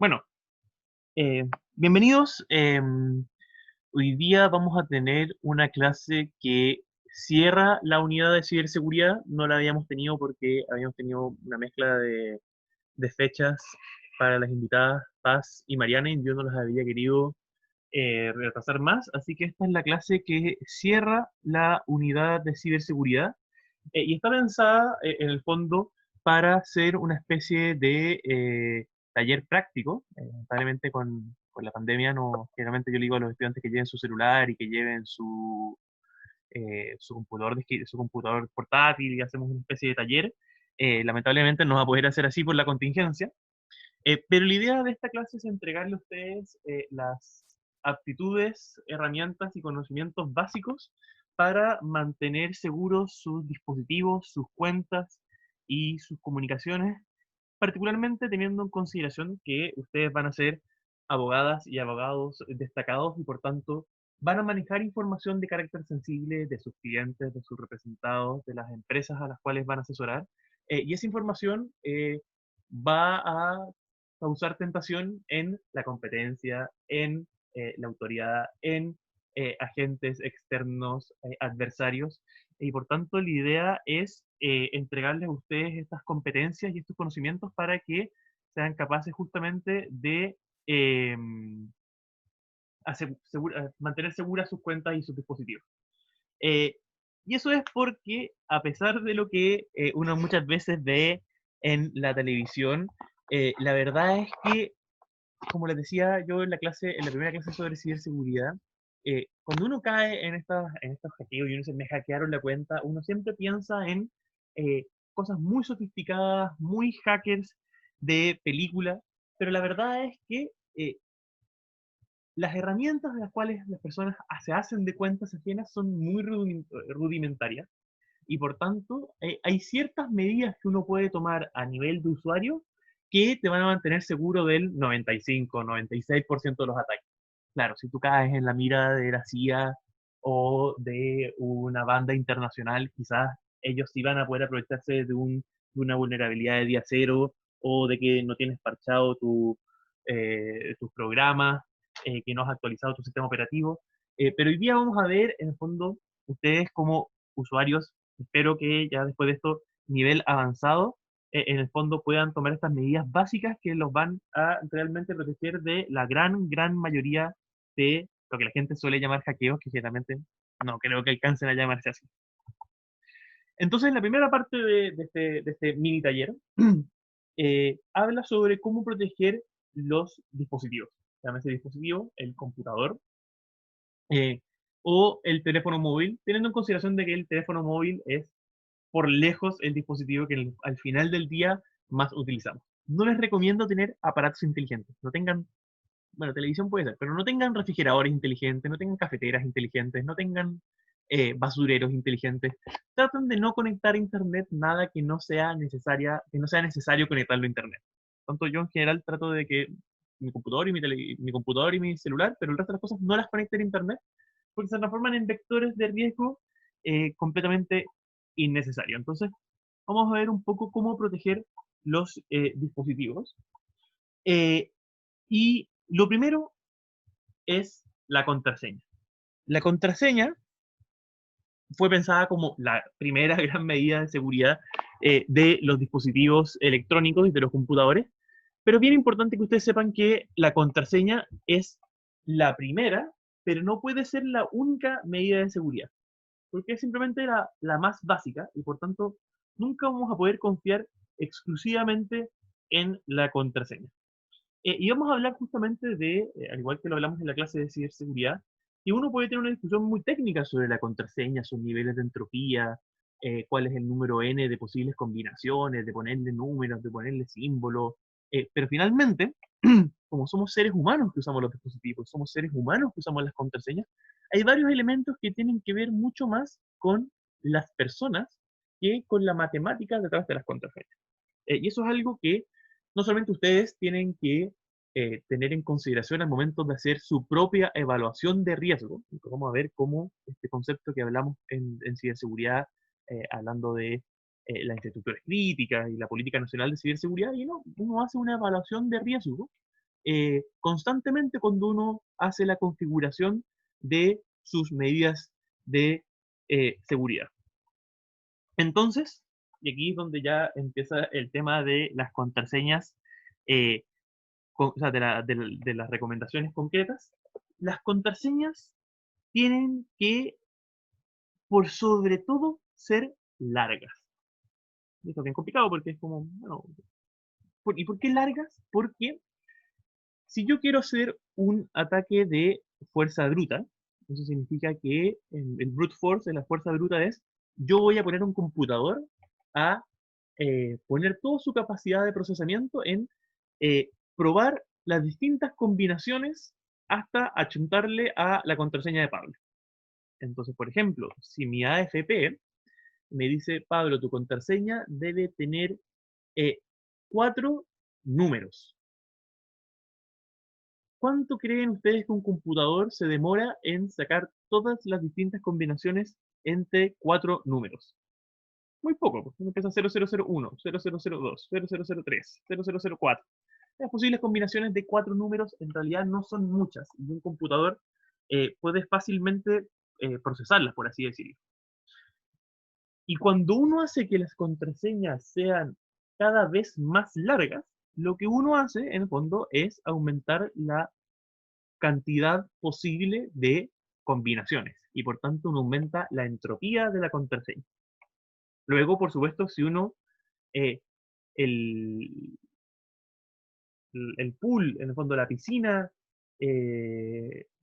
Bueno, bienvenidos. Hoy día vamos a tener una clase que cierra la unidad de ciberseguridad. No la habíamos tenido porque habíamos tenido una mezcla de fechas para las invitadas Paz y Mariana y yo no las había querido retrasar más. Así que esta es la clase que cierra la unidad de ciberseguridad y está pensada en el fondo para ser una especie de taller práctico. Lamentablemente con la pandemia, no, generalmente yo le digo a los estudiantes que lleven su celular y que lleven su computador, su computador portátil y hacemos una especie de taller. Lamentablemente no va a poder hacer así por la contingencia, pero la idea de esta clase es entregarle a ustedes las aptitudes, herramientas y conocimientos básicos para mantener seguros sus dispositivos, sus cuentas y sus comunicaciones, particularmente teniendo en consideración que ustedes van a ser abogadas y abogados destacados y por tanto van a manejar información de carácter sensible de sus clientes, de sus representados, de las empresas a las cuales van a asesorar. Y esa información va a causar tentación en la competencia, en la autoridad, en agentes externos, adversarios, y por tanto la idea es entregarles a ustedes estas competencias y estos conocimientos para que sean capaces justamente de eh, mantener seguras sus cuentas y sus dispositivos. Eh, y eso es porque, a pesar de lo que uno muchas veces ve en la televisión, la verdad es que, como les decía yo en la clase, en la primera clase sobre ciberseguridad, cuando uno cae en estos hackeos y uno se me hackearon la cuenta, uno siempre piensa en cosas muy sofisticadas, muy hackers de película, pero la verdad es que las herramientas de las cuales las personas se hacen de cuentas ajenas son muy rudimentarias y por tanto hay ciertas medidas que uno puede tomar a nivel de usuario que te van a mantener seguro del 95, 96% de los ataques. Claro, si tú caes en la mira de la CIA o de una banda internacional, quizás ellos sí van a poder aprovecharse de una vulnerabilidad de día cero o de que no tienes parchado tus programas, que no has actualizado tu sistema operativo. Pero hoy día vamos a ver, en el fondo, ustedes como usuarios, espero que ya después de esto, nivel avanzado, en el fondo puedan tomar estas medidas básicas que los van a realmente proteger de la gran mayoría de lo que la gente suele llamar hackeos, que generalmente no creo que alcancen a llamarse así. Entonces, la primera parte de este mini taller habla sobre cómo proteger los dispositivos. Llámese dispositivo, el computador eh, o el teléfono móvil, teniendo en consideración de que el teléfono móvil es por lejos el dispositivo que al final del día más utilizamos. No les recomiendo tener aparatos inteligentes. No tengan, bueno, televisión puede ser, pero no tengan refrigeradores inteligentes, no tengan cafeteras inteligentes, no tengan basureros inteligentes. Traten de no conectar a internet nada que no sea necesario conectarlo a internet. Tanto yo en general trato de que mi computador y mi computador y mi celular, pero el resto de las cosas no las conecten a internet porque se transforman en vectores de riesgo completamente innecesarios. Entonces, vamos a ver un poco cómo proteger los dispositivos. Eh, y lo primero es la contraseña. La contraseña fue pensada como la primera gran medida de seguridad de los dispositivos electrónicos y de los computadores, pero es bien importante que ustedes sepan que la contraseña es la primera, pero no puede ser la única medida de seguridad, porque es simplemente la más básica y por tanto nunca vamos a poder confiar exclusivamente en la contraseña. Y vamos a hablar justamente al igual que lo hablamos en la clase de ciberseguridad, que uno puede tener una discusión muy técnica sobre la contraseña, sus niveles de entropía, cuál es el número n de posibles combinaciones, de ponerle números, de ponerle símbolos, pero finalmente, como somos seres humanos que usamos los dispositivos, somos seres humanos que usamos las contraseñas, hay varios elementos que tienen que ver mucho más con las personas que con la matemática detrás de las contraseñas. Y eso es algo que no solamente ustedes tienen que tener en consideración al momento de hacer su propia evaluación de riesgo. Vamos a ver cómo este concepto que hablamos en ciberseguridad, hablando de las infraestructuras críticas y la política nacional de ciberseguridad, y no, uno hace una evaluación de riesgo constantemente cuando uno hace la configuración de sus medidas de seguridad. Entonces, y aquí es donde ya empieza el tema de las contraseñas, eh, o sea, de las recomendaciones concretas. Las contraseñas tienen que, por sobre todo, ser largas. Esto es bien complicado porque es como, bueno, ¿y por qué largas? Porque si yo quiero hacer un ataque de fuerza bruta, eso significa que el brute force, la fuerza bruta es, yo voy a poner un computador a poner toda su capacidad de procesamiento en probar las distintas combinaciones hasta achuntarle a la contraseña de Pablo. Entonces, por ejemplo, si mi AFP me dice, Pablo, tu contraseña debe tener 4 números. ¿Cuánto creen ustedes que un computador se demora en sacar todas las distintas combinaciones entre 4 números? Muy poco, porque uno empieza 0001, 0002, 0003, 0004. Las posibles combinaciones de 4 números en realidad no son muchas, y un computador puede fácilmente procesarlas, por así decirlo. Y cuando uno hace que las contraseñas sean cada vez más largas, lo que uno hace, en el fondo, es aumentar la cantidad posible de combinaciones y por tanto uno aumenta la entropía de la contraseña. Luego, por supuesto, si uno, eh, el, el pool, en el fondo la piscina,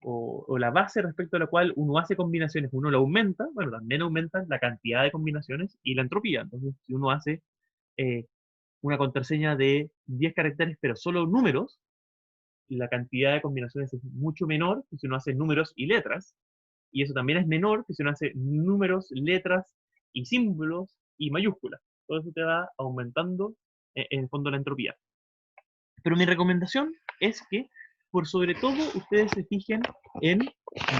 o la base respecto a la cual uno hace combinaciones, uno lo aumenta, bueno, también aumenta la cantidad de combinaciones y la entropía. Entonces, si uno hace eh, una contraseña de 10 caracteres, pero solo números, la cantidad de combinaciones es mucho menor que si uno hace números y letras, y eso también es menor que si uno hace números, letras y símbolos y mayúsculas. Todo eso te va aumentando en el fondo la entropía. Pero mi recomendación es que por sobre todo ustedes se fijen en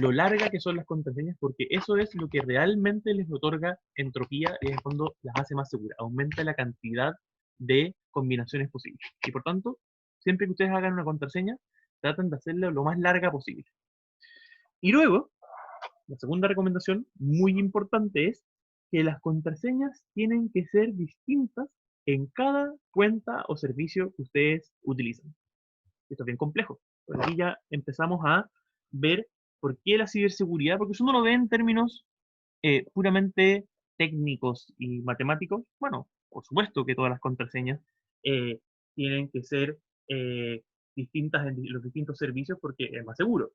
lo larga que son las contraseñas, porque eso es lo que realmente les otorga entropía y en el fondo las hace más seguras. Aumenta la cantidad de combinaciones posibles. Y por tanto, siempre que ustedes hagan una contraseña, traten de hacerla lo más larga posible. Y luego, la segunda recomendación, muy importante, es que las contraseñas tienen que ser distintas en cada cuenta o servicio que ustedes utilizan. Esto es bien complejo. Por aquí ya empezamos a ver por qué la ciberseguridad, porque si uno lo ve en términos puramente técnicos y matemáticos, bueno, por supuesto que todas las contraseñas eh, tienen que ser eh, distintas en los distintos servicios porque es más seguro.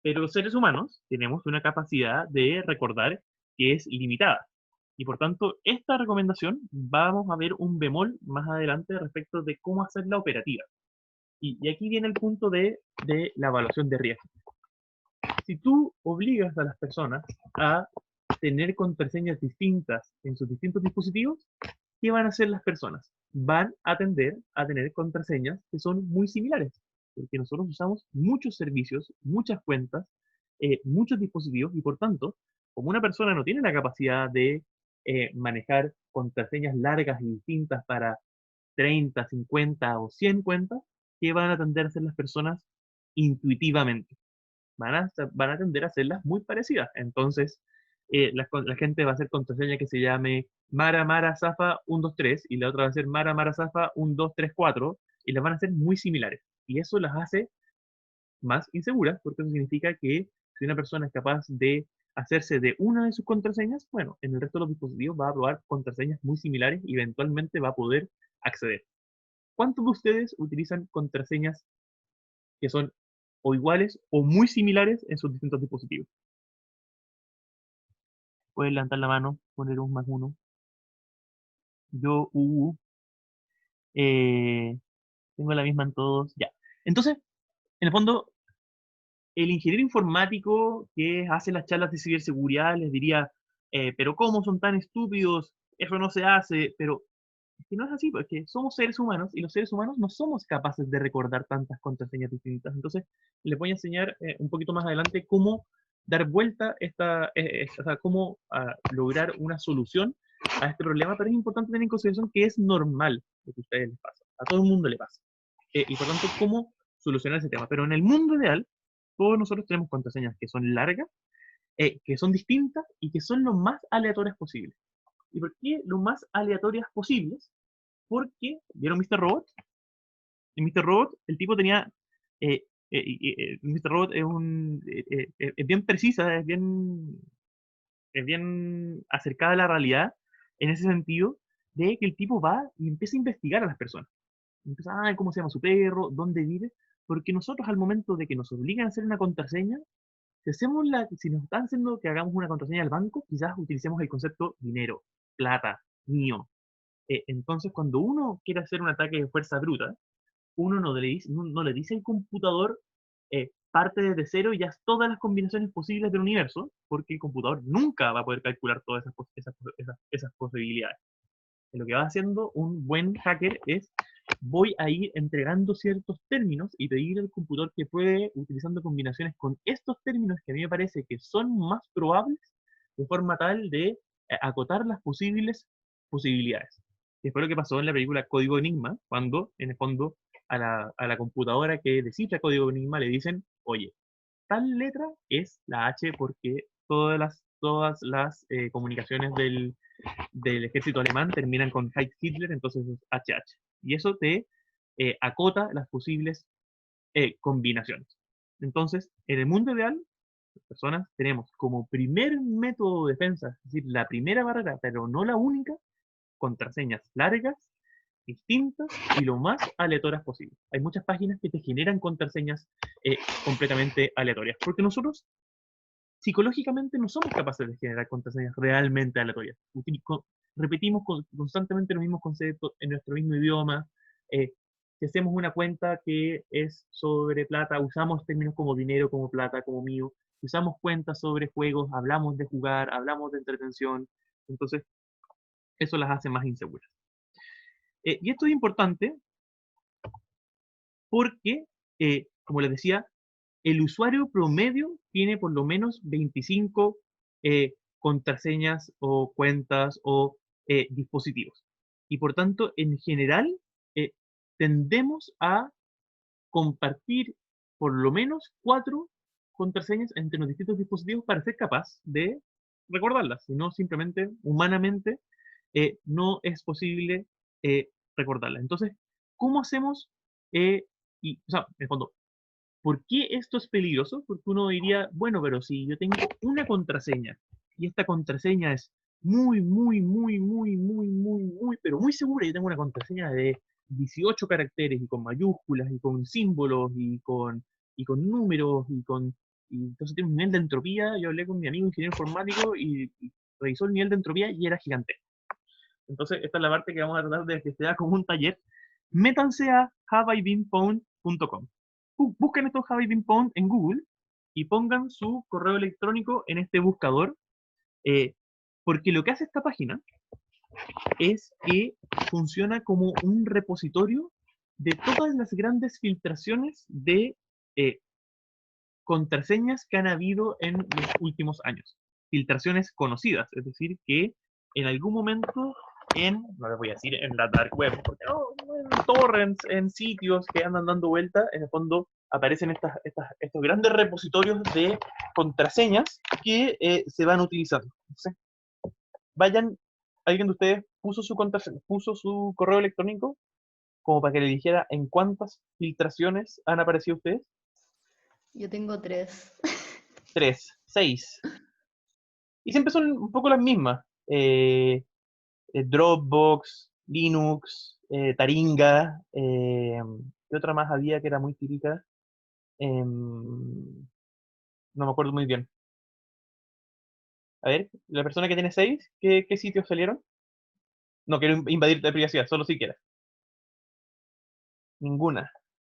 Pero los seres humanos tenemos una capacidad de recordar que es limitada. Y por tanto, esta recomendación vamos a ver un bemol más adelante respecto de cómo hacerla operativa. Y aquí viene el punto de la evaluación de riesgo. Si tú obligas a las personas a tener contraseñas distintas en sus distintos dispositivos, ¿qué van a hacer las personas? Van a tender a tener contraseñas que son muy similares, porque nosotros usamos muchos servicios, muchas cuentas, muchos dispositivos, y por tanto, como una persona no tiene la capacidad de manejar contraseñas largas y distintas para 30, 50 o 100 cuentas, ¿qué van a tender a hacer las personas intuitivamente? Van a tender a hacerlas muy parecidas. Entonces, la gente va a hacer contraseña que se llame Mara Mara Zafa 123 y la otra va a ser Mara Mara Zafa 1234 y las van a hacer muy similares. Y eso las hace más inseguras porque eso significa que si una persona es capaz de hacerse de una de sus contraseñas, bueno, en el resto de los dispositivos va a probar contraseñas muy similares y eventualmente va a poder acceder. ¿Cuántos de ustedes utilizan contraseñas que son o iguales o muy similares en sus distintos dispositivos? Pueden levantar la mano, poner un más uno. Yo, eh, tengo la misma en todos. Ya. Entonces, en el fondo, el ingeniero informático que hace las charlas de ciberseguridad les diría, pero ¿cómo son tan estúpidos? Eso no se hace, pero es que no es así, porque somos seres humanos y los seres humanos no somos capaces de recordar tantas contraseñas distintas. Entonces, les voy a enseñar un poquito más adelante cómo dar vuelta o sea, cómo lograr una solución a este problema, pero es importante tener en consideración que es normal lo que a ustedes les pasa, a todo el mundo le pasa. Y por tanto, cómo solucionar ese tema. Pero en el mundo ideal, todos nosotros tenemos contraseñas que son largas, que son distintas y que son lo más aleatorias posibles. ¿Y por qué lo más aleatorias posibles? Porque, ¿vieron Mr. Robot? En Mr. Robot, el tipo tenía. Mr. Robot es bien precisa, es bien acercada a la realidad, en ese sentido, de que el tipo va y empieza a investigar a las personas. Empieza, ¿cómo se llama su perro? ¿Dónde vive? Porque nosotros, al momento de que nos obligan a hacer una contraseña, si nos están haciendo que hagamos una contraseña al banco, quizás utilicemos el concepto dinero, plata, mío. Entonces, cuando uno quiere hacer un ataque de fuerza bruta, uno no le dice al computador, parte desde cero y haz todas las combinaciones posibles del universo, porque el computador nunca va a poder calcular todas esas posibilidades. Lo que va haciendo un buen hacker es, voy a ir entregando ciertos términos y pedir al computador que pruebe utilizando combinaciones con estos términos que a mí me parece que son más probables, de forma tal de acotar las posibles posibilidades. Que fue lo que pasó en la película Código Enigma, cuando en el fondo a la computadora que descifra Código Enigma le dicen, oye, tal letra es la H porque todas las comunicaciones del ejército alemán terminan con Heil Hitler, entonces es HH. Y eso te acota las posibles combinaciones. Entonces, en el mundo ideal, las personas tenemos como primer método de defensa, es decir, la primera barrera, pero no la única, contraseñas largas, distintas y lo más aleatorias posible. Hay muchas páginas que te generan contraseñas completamente aleatorias, porque nosotros psicológicamente no somos capaces de generar contraseñas realmente aleatorias. Repetimos constantemente los mismos conceptos en nuestro mismo idioma. Si hacemos una cuenta que es sobre plata, usamos términos como dinero, como plata, como mío. Si usamos cuentas sobre juegos, hablamos de jugar, hablamos de entretención. Entonces, eso las hace más inseguras. Y esto es importante porque, como les decía, el usuario promedio tiene por lo menos 25 contraseñas o cuentas o dispositivos. Y por tanto, en general, eh, tendemos a compartir por lo menos 4 contraseñas entre los distintos dispositivos para ser capaz de recordarlas. Si no, simplemente, humanamente, no es posible recordarlas. Entonces, ¿cómo hacemos? O sea, en el fondo, ¿por qué esto es peligroso? Porque uno diría, bueno, pero si yo tengo una contraseña y esta contraseña es muy, muy, muy, muy, muy, muy, muy, pero muy segura, yo tengo una contraseña de 18 caracteres y con mayúsculas y con símbolos y con números y entonces tiene un nivel de entropía. Yo hablé con mi amigo ingeniero informático y revisó el nivel de entropía y era gigante. Entonces, esta es la parte que vamos a tratar de que sea como un taller. Métanse a haveibeenpwned.com. Busquen estos Have I Been Pwned en Google y pongan su correo electrónico en este buscador, eh, porque lo que hace esta página es que funciona como un repositorio de todas las grandes filtraciones de eh, contraseñas que han habido en los últimos años. Filtraciones conocidas, es decir, que en algún momento no les voy a decir en la dark web, porque en torrents, en sitios que andan dando vueltas, en el fondo aparecen estos grandes repositorios de contraseñas que se van utilizando. Entonces, vayan, alguien de ustedes puso su contraseña, puso su correo electrónico como para que le dijera en cuántas filtraciones han aparecido ustedes. Yo tengo 3. 3, 6. Y siempre son un poco las mismas. Dropbox, Linux, Taringa, ¿qué otra más había que era muy típica? No me acuerdo muy bien. A ver, la persona que tiene 6, ¿qué sitios salieron? No quiero invadir la privacidad, solo si quieres. Ninguna.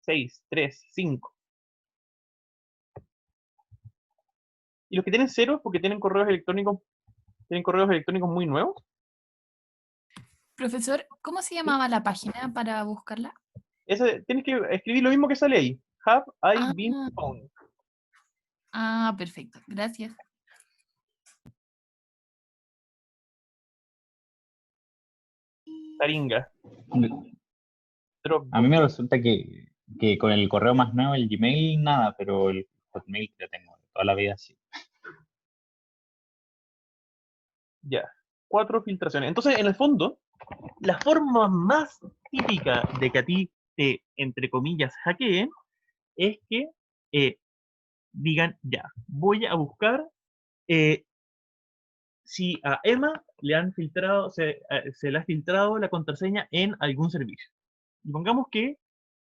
6, 3, 5. Y los que tienen 0 porque tienen correos electrónicos muy nuevos. Profesor, ¿cómo se ¿Sí? llamaba la página para buscarla? Tienes que escribir lo mismo que sale ahí. Have I Ah, been pwned. perfecto. Gracias. Taringa. A mí Dropbox. me resulta que Que con el correo más nuevo, el Gmail, nada, pero el Hotmail que lo tengo de toda la vida, sí. Ya, 4 filtraciones. Entonces, en el fondo, la forma más típica de que a ti te, entre comillas, hackeen es que eh, digan, ya, voy a buscar eh, si a Emma le han filtrado, se le ha filtrado la contraseña en algún servicio. Y pongamos que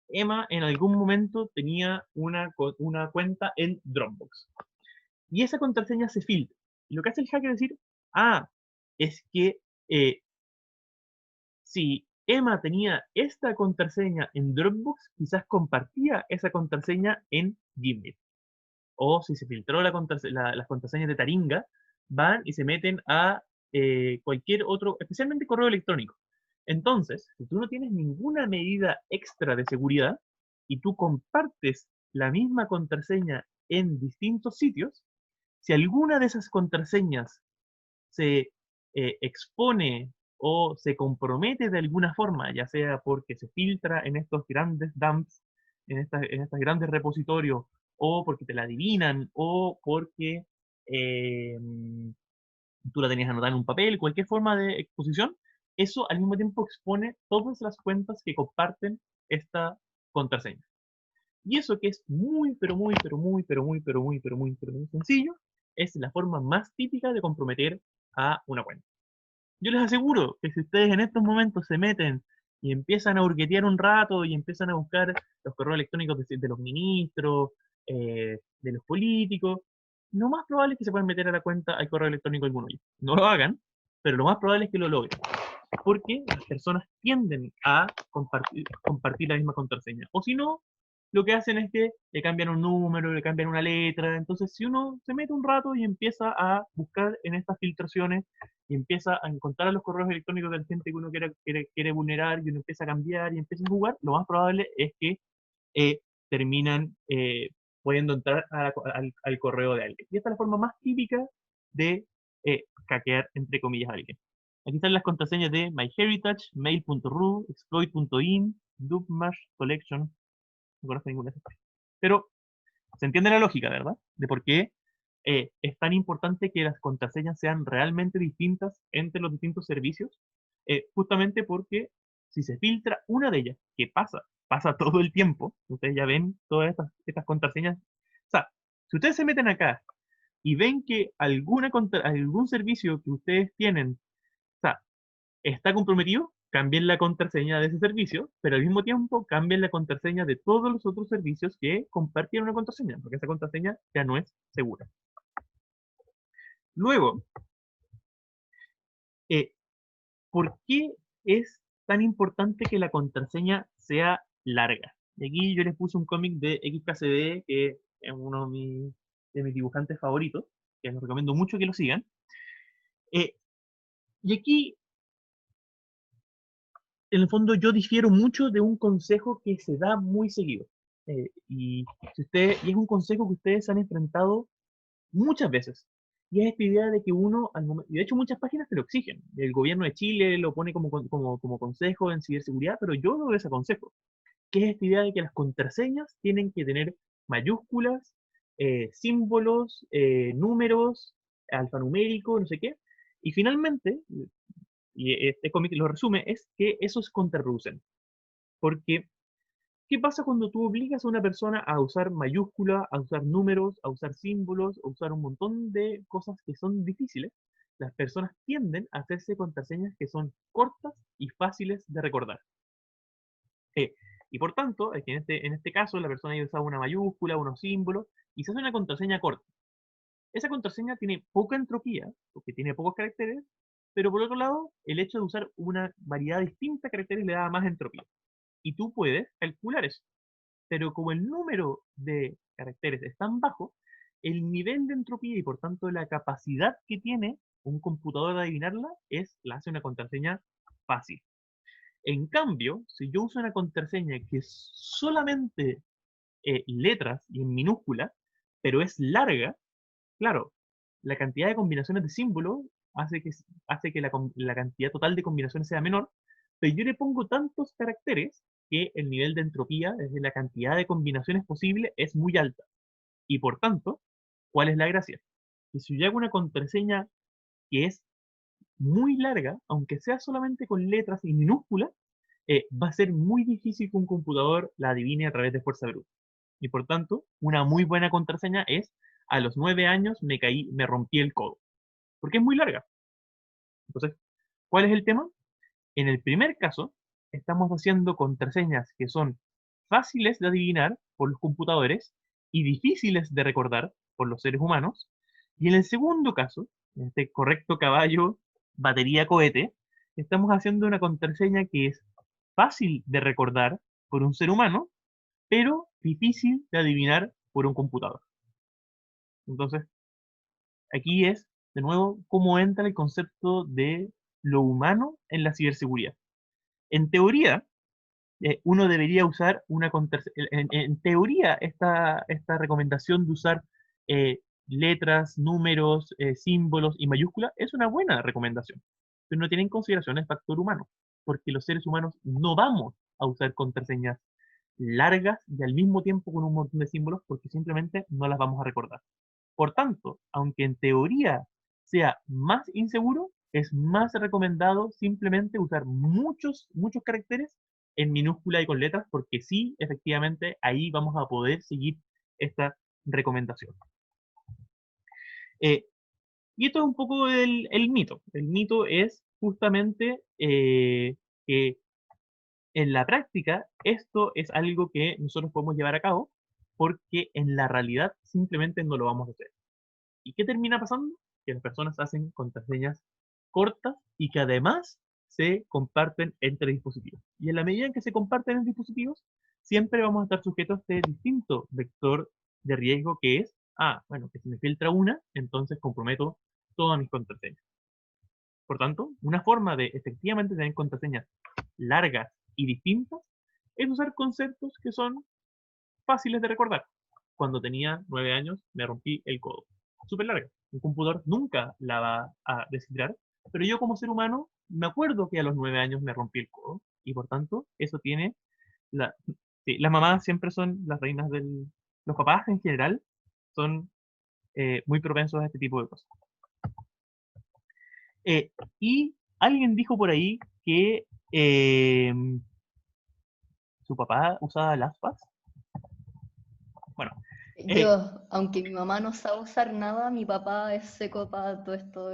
Emma en algún momento tenía una cuenta en Dropbox. Y esa contraseña se filtra. Y lo que hace el hacker es decir, ah, es que eh, si Emma tenía esta contraseña en Dropbox, quizás compartía esa contraseña en Gmail. O si se filtró las contraseñas de Taringa, van y se meten a cualquier otro, especialmente correo electrónico. Entonces, si tú no tienes ninguna medida extra de seguridad y tú compartes la misma contraseña en distintos sitios, si alguna de esas contraseñas se expone o se compromete de alguna forma, ya sea porque se filtra en estos grandes dumps, en estas grandes repositorios, o porque te la adivinan, o porque eh, tú la tenías anotada en un papel, cualquier forma de exposición, eso al mismo tiempo expone todas las cuentas que comparten esta contraseña. Y eso que es muy, pero muy, pero muy, pero muy, pero muy, pero muy, pero muy sencillo, es la forma más típica de comprometer a una cuenta. Yo les aseguro que si ustedes en estos momentos se meten y empiezan a hurguetear un rato y empiezan a buscar los correos electrónicos de los ministros, de los políticos, lo más probable es que se puedan meter a la cuenta al correo electrónico alguno de ellos. No lo hagan, pero lo más probable es que lo logren. Porque las personas tienden a compartir la misma contraseña. O si no, lo que hacen es que le cambian un número, le cambian una letra. Entonces, si uno se mete un rato y empieza a buscar en estas filtraciones y empieza a encontrar los correos electrónicos de la gente que uno quiere vulnerar y uno empieza a cambiar y empieza a jugar, lo más probable es que terminan pudiendo entrar al correo de alguien. Y esta es la forma más típica de hackear, entre comillas, a alguien. Aquí están las contraseñas de MyHeritage, Mail.ru, Exploit.in, Dubmash, Collection. No conozco ninguna de esas. Pero se entiende la lógica, ¿verdad? De por qué es tan importante que las contraseñas sean realmente distintas entre los distintos servicios. Justamente porque si se filtra una de ellas, que pasa todo el tiempo, ustedes ya ven todas estas contraseñas. O sea, si ustedes se meten acá y ven que algún servicio que ustedes tienen, o sea, está comprometido, cambien la contraseña de ese servicio, pero al mismo tiempo cambien la contraseña de todos los otros servicios que compartieron una contraseña, porque esa contraseña ya no es segura. Luego, eh, ¿por qué es tan importante que la contraseña sea larga? Y aquí yo les puse un cómic de XKCD, que es uno de mis dibujantes favoritos, que les recomiendo mucho que lo sigan. Eh, y aquí en el fondo yo difiero mucho de un consejo que se da muy seguido. Y es un consejo que ustedes han enfrentado muchas veces. Y es esta idea de que uno, y de hecho muchas páginas te lo exigen. El gobierno de Chile lo pone como consejo en ciberseguridad, pero yo no lo desaconsejo. Que es esta idea de que las contraseñas tienen que tener mayúsculas, símbolos, números, alfanumérico, no sé qué. Y finalmente, y este cómic lo resume, es que eso es contraproducente. Porque, ¿qué pasa cuando tú obligas a una persona a usar mayúsculas, a usar números, a usar símbolos, a usar un montón de cosas que son difíciles? Las personas tienden a hacerse contraseñas que son cortas y fáciles de recordar. Eh, y por tanto, aquí en este caso, la persona ha usado una mayúscula, unos símbolos, y se hace una contraseña corta. Esa contraseña tiene poca entropía, porque tiene pocos caracteres, pero por otro lado, el hecho de usar una variedad distinta de caracteres le da más entropía. Y tú puedes calcular eso. Pero como el número de caracteres es tan bajo, el nivel de entropía y por tanto la capacidad que tiene un computador de adivinarla la hace una contraseña fácil. En cambio, si yo uso una contraseña que es solamente letras y en minúscula, pero es larga, claro, la cantidad de combinaciones de símbolos hace que la cantidad total de combinaciones sea menor, pero yo le pongo tantos caracteres que el nivel de entropía, es decir, la cantidad de combinaciones posibles, es muy alta. Y por tanto, ¿cuál es la gracia? Que si yo hago una contraseña que es muy larga, aunque sea solamente con letras y minúsculas, va a ser muy difícil que un computador la adivine a través de fuerza bruta. Y por tanto, una muy buena contraseña es: a los 9 años me rompí el codo. Porque es muy larga. Entonces, ¿cuál es el tema? En el primer caso, estamos haciendo contraseñas que son fáciles de adivinar por los computadores y difíciles de recordar por los seres humanos. Y en el segundo caso, en este correcto caballo, batería cohete, estamos haciendo una contraseña que es fácil de recordar por un ser humano, pero difícil de adivinar por un computador. Entonces, aquí es, de nuevo, cómo entra el concepto de lo humano en la ciberseguridad. En teoría, uno debería usar una contraseña. En teoría, esta recomendación de usar letras, números, símbolos y mayúsculas es una buena recomendación, pero no tiene en consideración el factor humano, porque los seres humanos no vamos a usar contraseñas largas y al mismo tiempo con un montón de símbolos porque simplemente no las vamos a recordar. Por tanto, aunque en teoría sea más inseguro, es más recomendado simplemente usar muchos caracteres en minúscula y con letras, porque sí, efectivamente, ahí vamos a poder seguir esta recomendación. Eh, y esto es un poco el mito. El mito es justamente que en la práctica esto es algo que nosotros podemos llevar a cabo, porque en la realidad simplemente no lo vamos a hacer. ¿Y qué termina pasando? Que las personas hacen contraseñas cortas y que además se comparten entre dispositivos. Y en la medida en que se comparten en dispositivos, siempre vamos a estar sujetos a este distinto vector de riesgo que es, bueno, que si me filtra una, entonces comprometo todas mis contraseñas. Por tanto, una forma de efectivamente tener contraseñas largas y distintas es usar conceptos que son fáciles de recordar. Cuando tenía 9 años me rompí el codo. Súper larga. Un computador nunca la va a descifrar, pero yo como ser humano me acuerdo que a los 9 años me rompí el codo y por tanto eso tiene... La, sí, las mamás siempre son las reinas del... Los papás en general son muy propensos a este tipo de cosas. Y alguien dijo por ahí que su papá usaba LastPass. Bueno, Yo, aunque mi mamá no sabe usar nada, mi papá es seco para todo esto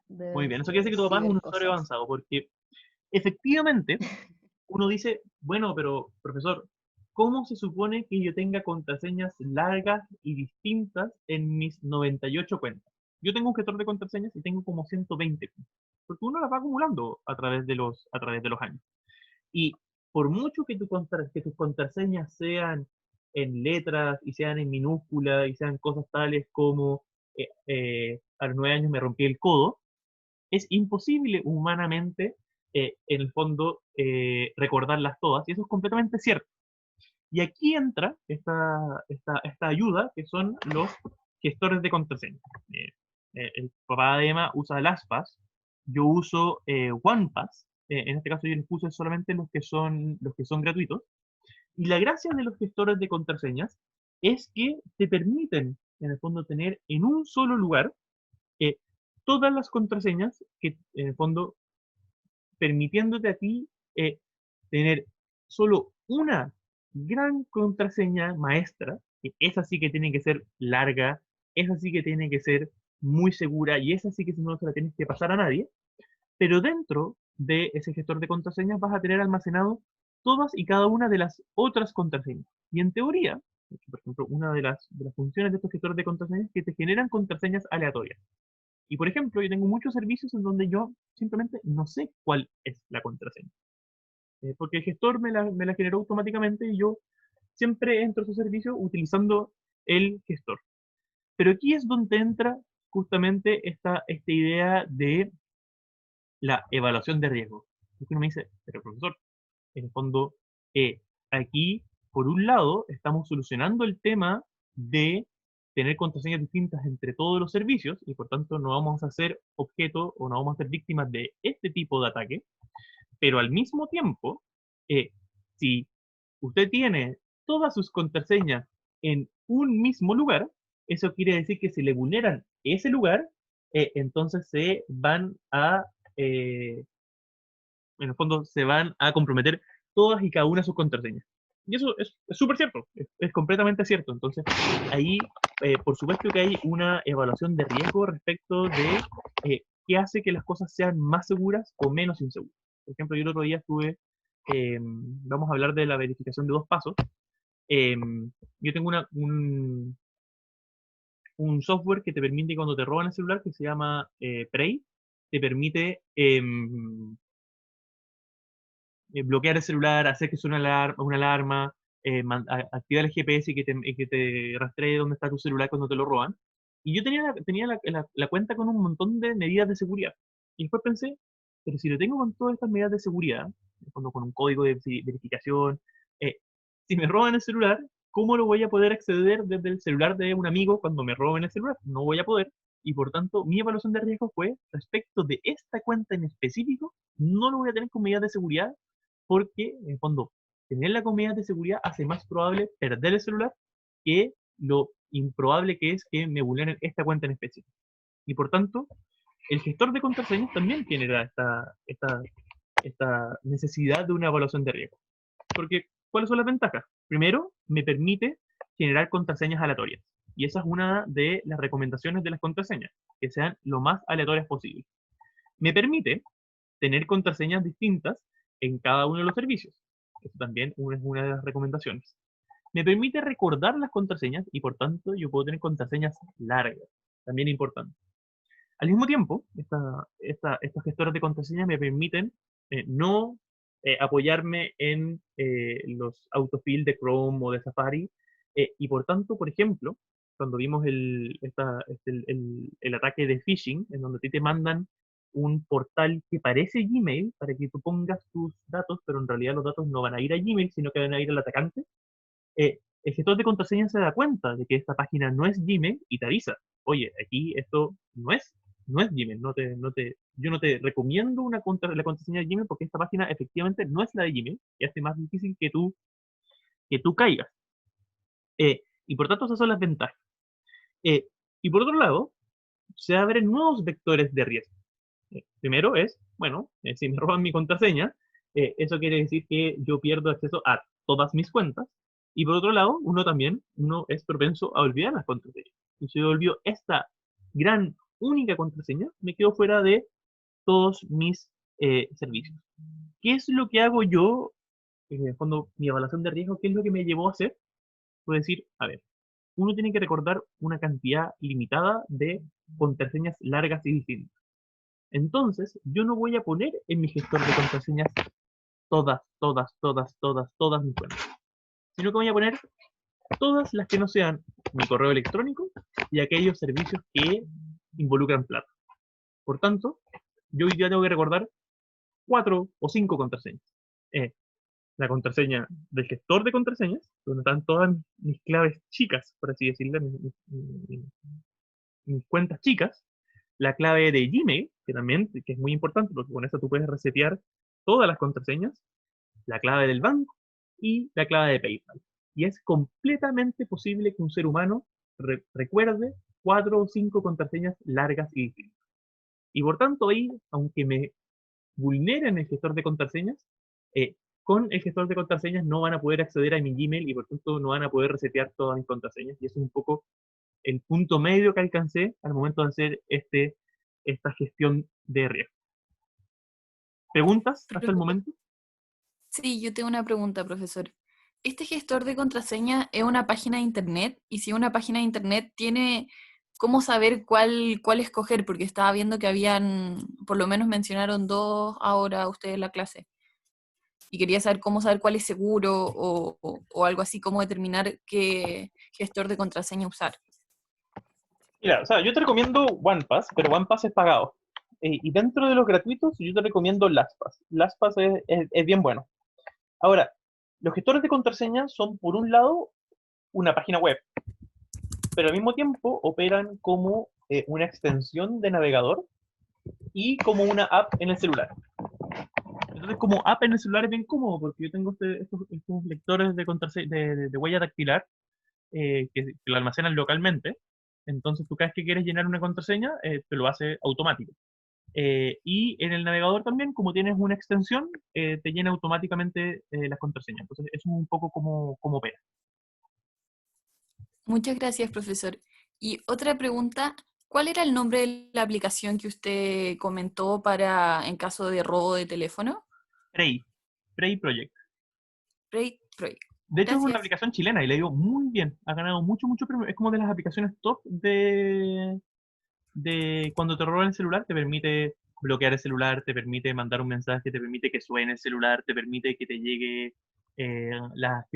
muy de bien, eso quiere decir que tu papá es un usuario cibercosas. avanzado, porque efectivamente uno dice, bueno, pero profesor, ¿cómo se supone que yo tenga contraseñas largas y distintas en mis 98 cuentas? Yo tengo un gestor de contraseñas y tengo como 120 cuentas, porque uno las va acumulando a través de los años. Y por mucho que, que tus contraseñas sean en letras y sean en minúsculas y sean cosas tales como a los 9 años me rompí el codo, es imposible humanamente, en el fondo, recordarlas todas, y eso es completamente cierto. Y aquí entra esta ayuda, que son los gestores de contraseñas. El papá de Emma usa LastPass, yo uso OnePass, en este caso yo les puse solamente los que son gratuitos, y la gracia de los gestores de contraseñas es que te permiten, en el fondo, tener en un solo lugar eh, todas las contraseñas que, en el fondo, permitiéndote a ti tener solo una gran contraseña maestra, que esa sí que tiene que ser larga, esa sí que tiene que ser muy segura y esa sí que no se la tienes que pasar a nadie, pero dentro de ese gestor de contraseñas vas a tener almacenado todas y cada una de las otras contraseñas. Y en teoría, por ejemplo, una de las funciones de estos gestores de contraseñas es que te generan contraseñas aleatorias. Y por ejemplo, yo tengo muchos servicios en donde yo simplemente no sé cuál es la contraseña. Porque el gestor me la generó automáticamente y yo siempre entro a su servicio utilizando el gestor. Pero aquí es donde entra justamente esta idea de la evaluación de riesgo. Porque uno me dice, pero profesor, en el fondo, aquí, por un lado, estamos solucionando el tema de tener contraseñas distintas entre todos los servicios y por tanto no vamos a ser objeto o no vamos a ser víctimas de este tipo de ataque, pero al mismo tiempo si usted tiene todas sus contraseñas en un mismo lugar, eso quiere decir que si le vulneran ese lugar, entonces se van a, en el fondo, se van a comprometer todas y cada una de sus contraseñas. Y eso es súper cierto, es completamente cierto. Entonces, ahí, por supuesto que hay una evaluación de riesgo respecto de qué hace que las cosas sean más seguras o menos inseguras. Por ejemplo, yo el otro día estuve, vamos a hablar de la verificación de 2 pasos. Yo tengo un software que te permite cuando te roban el celular, que se llama Prey, te permite bloquear el celular, hacer que suene una alarma, activar el GPS y que te rastree dónde está tu celular cuando te lo roban. Y yo tenía la cuenta con un montón de medidas de seguridad. Y después pensé, pero si lo tengo con todas estas medidas de seguridad, con un código de verificación, eh, si me roban el celular, ¿cómo lo voy a poder acceder desde el celular de un amigo cuando me roben el celular? No voy a poder. Y por tanto, mi evaluación de riesgo fue, respecto de esta cuenta en específico, no lo voy a tener con medidas de seguridad porque, en el fondo, tener la con medidas de seguridad hace más probable perder el celular que lo improbable que es que me vulneren esta cuenta en específico. Y por tanto, el gestor de contraseñas también genera esta necesidad de una evaluación de riesgo. Porque, ¿cuáles son las ventajas? Primero, me permite generar contraseñas aleatorias. Y esa es una de las recomendaciones de las contraseñas, que sean lo más aleatorias posible. Me permite tener contraseñas distintas en cada uno de los servicios. Eso también es una de las recomendaciones. Me permite recordar las contraseñas y por tanto yo puedo tener contraseñas largas. También importante. Al mismo tiempo, estos gestores de contraseñas me permiten no apoyarme en los autofill de Chrome o de Safari. Y por tanto, por ejemplo, cuando vimos el ataque de phishing, en donde a ti te mandan un portal que parece Gmail para que tú pongas tus datos, pero en realidad los datos no van a ir a Gmail, sino que van a ir al atacante, el gestor de contraseñas se da cuenta de que esta página no es Gmail y te avisa, oye, aquí esto no es Gmail, yo no te recomiendo la contraseña de Gmail porque esta página efectivamente no es la de Gmail y hace más difícil que tú caigas. Y por tanto esas son las ventajas. Y por otro lado, se abren nuevos vectores de riesgo. Primero es, bueno, si me roban mi contraseña, eso quiere decir que yo pierdo acceso a todas mis cuentas. Y por otro lado, uno es propenso a olvidar las contraseñas. Y si yo olvido esta gran, única contraseña, me quedo fuera de todos mis servicios. ¿Qué es lo que hago yo? En el fondo, mi evaluación de riesgo, ¿qué es lo que me llevó a hacer? Puedo decir, a ver, uno tiene que recordar una cantidad limitada de contraseñas largas y distintas. Entonces, yo no voy a poner en mi gestor de contraseñas todas mis cuentas, sino que voy a poner todas las que no sean mi correo electrónico y aquellos servicios que involucran plata. Por tanto, yo hoy día tengo que recordar 4 o 5 contraseñas. La contraseña del gestor de contraseñas, donde están todas mis claves chicas, por así decirlo, mis cuentas chicas, la clave de Gmail, que es muy importante porque con eso tú puedes resetear todas las contraseñas, la clave del banco y la clave de PayPal. Y es completamente posible que un ser humano recuerde 4 o 5 contraseñas largas y distintas. Y por tanto ahí, aunque me vulneren el gestor de contraseñas, con el gestor de contraseñas no van a poder acceder a mi Gmail y por tanto no van a poder resetear todas mis contraseñas. Y eso es un poco el punto medio que alcancé al momento de hacer esta gestión de riesgo. ¿Preguntas hasta el momento? Sí, yo tengo una pregunta, profesor. ¿Este gestor de contraseña es una página de internet? Y si una página de internet tiene cómo saber cuál escoger, porque estaba viendo que por lo menos mencionaron 2 ahora ustedes en la clase. Y quería saber cómo saber cuál es seguro o algo así, cómo determinar qué gestor de contraseña usar. Mira, o sea, yo te recomiendo OnePass, pero OnePass es pagado. Y dentro de los gratuitos, yo te recomiendo LastPass. LastPass es bien bueno. Ahora, los gestores de contraseñas son, por un lado, una página web, pero al mismo tiempo operan como una extensión de navegador y como una app en el celular. Entonces, como app en el celular es bien cómodo, porque yo tengo estos lectores de, de huella dactilar que lo almacenan localmente. Entonces, tú cada vez que quieres llenar una contraseña, te lo hace automático. Y en el navegador también, como tienes una extensión, te llena automáticamente las contraseñas. Entonces, eso es un poco como opera. Muchas gracias, profesor. Y otra pregunta, ¿cuál era el nombre de la aplicación que usted comentó para en caso de robo de teléfono? Prey Project. Prey Project. De hecho, es una Gracias. aplicación chilena y le digo muy bien. Ha ganado mucho premio. Es como de las aplicaciones top de cuando te roban el celular, te permite bloquear el celular, te permite mandar un mensaje, te permite que suene el celular, te permite que te llegue la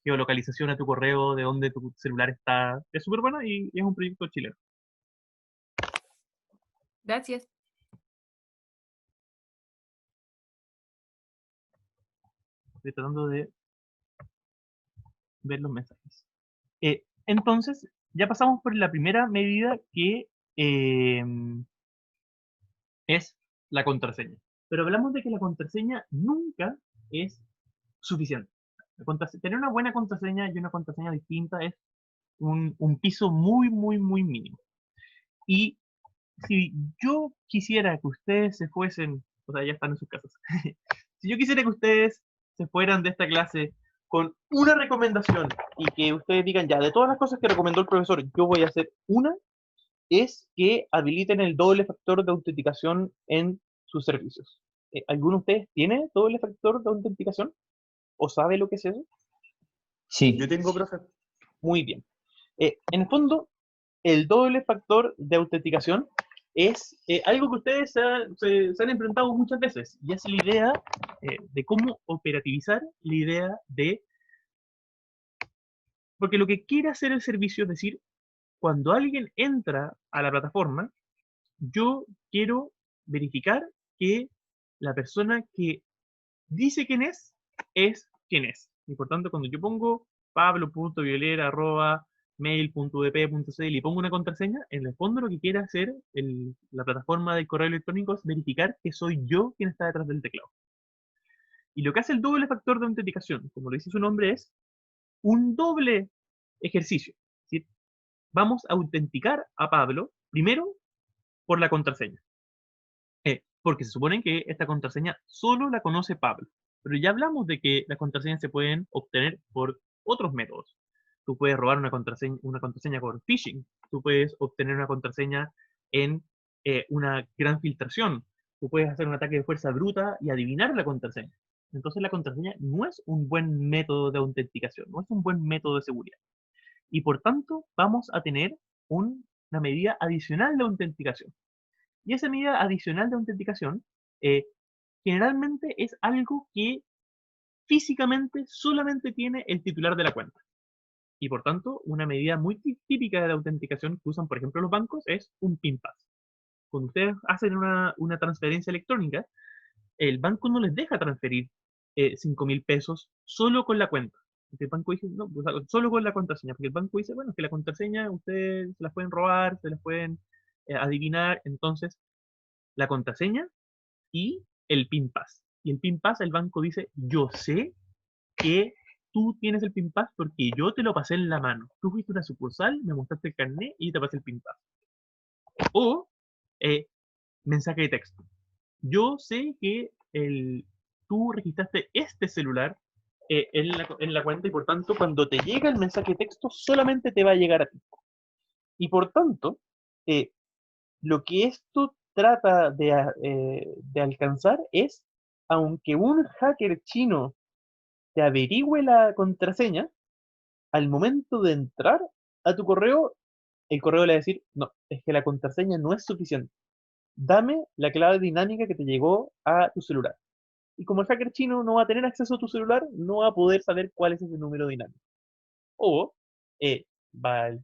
geolocalización a tu correo de donde tu celular está. Es súper bueno y es un proyecto chileno. Gracias. Estoy tratando de ver los mensajes. Entonces, ya pasamos por la primera medida que es la contraseña. Pero hablamos de que la contraseña nunca es suficiente. Tener una buena contraseña y una contraseña distinta es un piso muy mínimo. Y si yo quisiera que ustedes se fuesen, o sea, ya están en sus casas, si yo quisiera que ustedes se fueran de esta clase con una recomendación y que ustedes digan, ya, de todas las cosas que recomendó el profesor, yo voy a hacer una, es que habiliten el doble factor de autenticación en sus servicios. ¿Alguno de ustedes tiene doble factor de autenticación? ¿O sabe lo que es eso? Sí, Yo tengo, profe. Muy bien. En el fondo, el doble factor de autenticación es algo que ustedes se han enfrentado muchas veces, y es la idea de cómo operativizar la idea de... Porque lo que quiere hacer el servicio es decir, cuando alguien entra a la plataforma, yo quiero verificar que la persona que dice quién es quien es. Y por tanto, cuando yo pongo pablo.violera@mail.udp.cl y pongo una contraseña, en el fondo lo que quiere hacer la plataforma del correo electrónico es verificar que soy yo quien está detrás del teclado. Y lo que hace el doble factor de autenticación, como lo dice su nombre, es un doble ejercicio. ¿Sí? Vamos a autenticar a Pablo primero por la contraseña. Porque se supone que esta contraseña solo la conoce Pablo. Pero ya hablamos de que las contraseñas se pueden obtener por otros métodos. Tú puedes robar una contraseña por phishing. Tú puedes obtener una contraseña en una gran filtración. Tú puedes hacer un ataque de fuerza bruta y adivinar la contraseña. Entonces la contraseña no es un buen método de autenticación, no es un buen método de seguridad. Y por tanto vamos a tener una medida adicional de autenticación. Y esa medida adicional de autenticación eh, generalmente es algo que físicamente solamente tiene el titular de la cuenta. Y por tanto, una medida muy típica de la autenticación que usan, por ejemplo, los bancos es un PIN pass. Cuando ustedes hacen una transferencia electrónica, el banco no les deja transferir 5.000 pesos solo con la cuenta. Porque el banco dice, no, o sea, solo con la contraseña. Porque el banco dice, bueno, que la contraseña ustedes se las pueden robar, se las pueden adivinar. Entonces, la contraseña y el PIN pass. Y el PIN pass, el banco dice, yo sé que tú tienes el PIN pass porque yo te lo pasé en la mano. Tú fuiste a una sucursal, me mostraste el carnet y te pasé el PIN pass. O eh, mensaje de texto. Yo sé que tú registraste este celular en la cuenta y por tanto cuando te llega el mensaje de texto solamente te va a llegar a ti. Y por tanto, eh, lo que esto trata de alcanzar es, aunque un hacker chino te averigüe la contraseña, al momento de entrar a tu correo, el correo le va a decir, no, es que la contraseña no es suficiente. Dame la clave dinámica que te llegó a tu celular. Y como el hacker chino no va a tener acceso a tu celular, no va a poder saber cuál es ese número dinámico. O el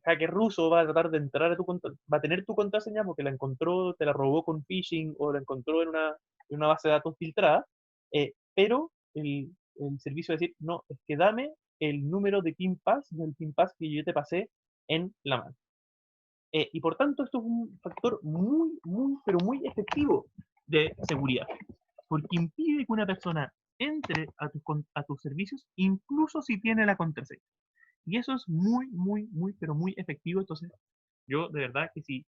hacker ruso va a tratar de entrar a va a tener tu contraseña porque la encontró, te la robó con phishing o la encontró en una base de datos filtrada, pero el servicio va a decir, no, es que dame el número de PIN pass del PIN pass que yo te pasé en la mano. Y por tanto, esto es un factor muy efectivo de seguridad. porque impide que una persona entre a tus servicios, incluso si tiene la contraseña. Y eso es muy, muy, muy, pero muy efectivo. Entonces, yo de verdad que si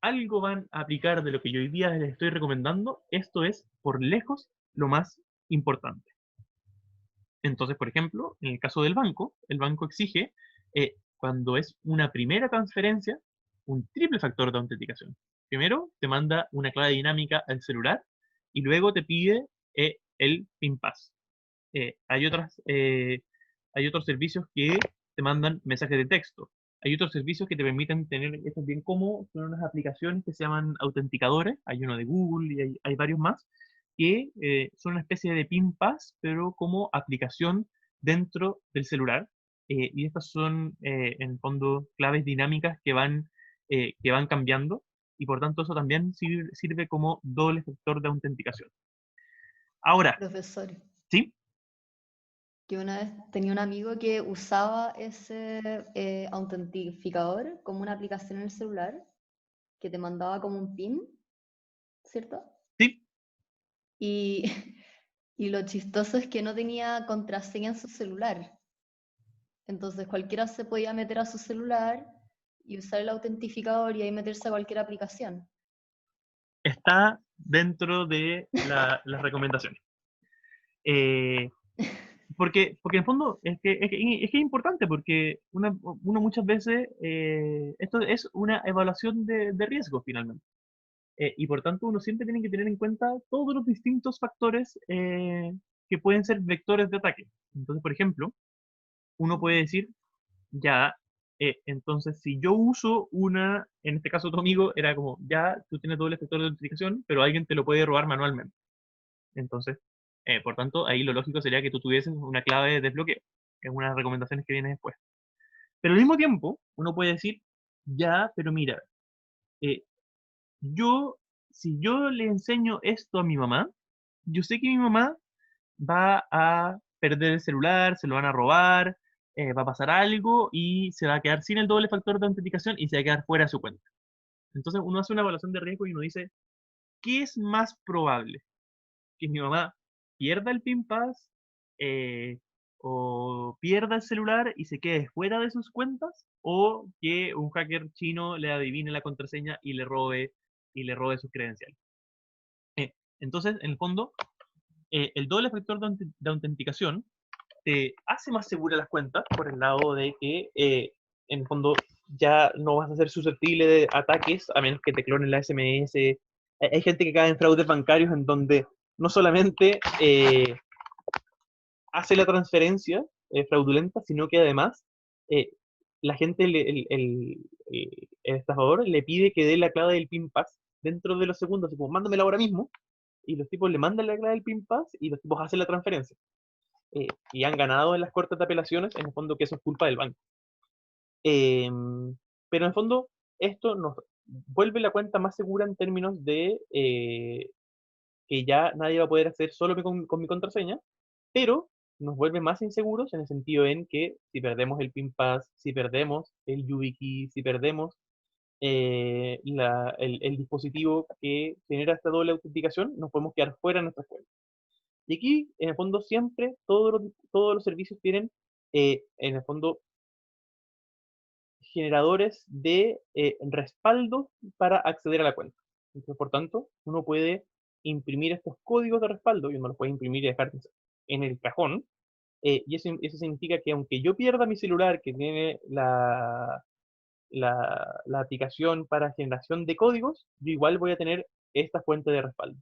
algo van a aplicar de lo que yo hoy día les estoy recomendando, esto es por lejos lo más importante. Entonces, por ejemplo, en el caso del banco, el banco exige, cuando es una primera transferencia, un triple factor de autenticación. Primero, te manda una clave dinámica al celular y luego te pide el PIN Pass. Hay hay otros servicios que te mandan mensajes de texto. Hay otros servicios que te permiten tener, esto es bien cómodo, son unas aplicaciones que se llaman autenticadores. Hay uno de Google y hay varios más que son una especie de PIN Pass, pero como aplicación dentro del celular. Y estas son, en el fondo, claves dinámicas que van cambiando, y por tanto eso también sirve como doble factor de autenticación. Ahora, Profesor, ¿sí? yo una vez tenía un amigo que usaba ese autentificador como una aplicación en el celular que te mandaba como un PIN, ¿cierto? Sí, Y, y lo chistoso es que no tenía contraseña en su celular. Entonces cualquiera se podía meter a su celular y usar el autentificador y ahí meterse a cualquier aplicación. está dentro de las recomendaciones. Eh, porque en el fondo es que es importante, porque uno muchas veces, esto es una evaluación de riesgo finalmente. Y por tanto uno siempre tiene que tener en cuenta todos los distintos factores que pueden ser vectores de ataque. Entonces, por ejemplo, uno puede decir, ya, entonces si yo uso en este caso tu amigo, era como, ya, tú tienes doble factor de autenticación, pero alguien te lo puede robar manualmente. Entonces, por tanto, ahí lo lógico sería que tú tuvieses una clave de desbloqueo, que es una de las recomendaciones que viene después. Pero al mismo tiempo, uno puede decir, ya, pero mira, eh, yo, si yo le enseño esto a mi mamá, yo sé que mi mamá va a perder el celular, se lo van a robar, va a pasar algo y se va a quedar sin el doble factor de autenticación y se va a quedar fuera de su cuenta. Entonces uno hace una evaluación de riesgo y uno dice, ¿qué es más probable? ¿Que mi mamá pierda el PIN Pass eh, o pierda el celular y se quede fuera de sus cuentas? ¿O que un hacker chino le adivine la contraseña y le robe sus credenciales? Entonces, en el fondo, el doble factor de autenticación te hace más segura las cuentas por el lado de que, en el fondo, ya no vas a ser susceptible de ataques a menos que te clonen la SMS. Hay gente que cae en fraudes bancarios en donde no solamente hace la transferencia fraudulenta, sino que además eh, la gente, el estafador, le pide que dé la clave del PIN Pass dentro de los segundos, así como, mándamela ahora mismo, y los tipos le mandan la clave del PIN Pass y los tipos hacen la transferencia. Y han ganado en las cortes de apelaciones, en el fondo que eso es culpa del banco. Pero en el fondo, esto nos vuelve la cuenta más segura en términos de que ya nadie va a poder acceder solo con mi contraseña, pero nos vuelve más inseguros en el sentido en que si perdemos el PIN Pass, si perdemos el YubiKey, si perdemos el dispositivo que genera esta doble autenticación, nos podemos quedar fuera de nuestra cuenta. Y aquí, en el fondo, siempre todos los servicios tienen, en el fondo, generadores de respaldo para acceder a la cuenta. Entonces, por tanto, uno puede imprimir estos códigos de respaldo y uno los puede imprimir y dejar en el cajón. Y eso significa que aunque yo pierda mi celular que tiene la aplicación para generación de códigos, yo igual voy a tener esta fuente de respaldo.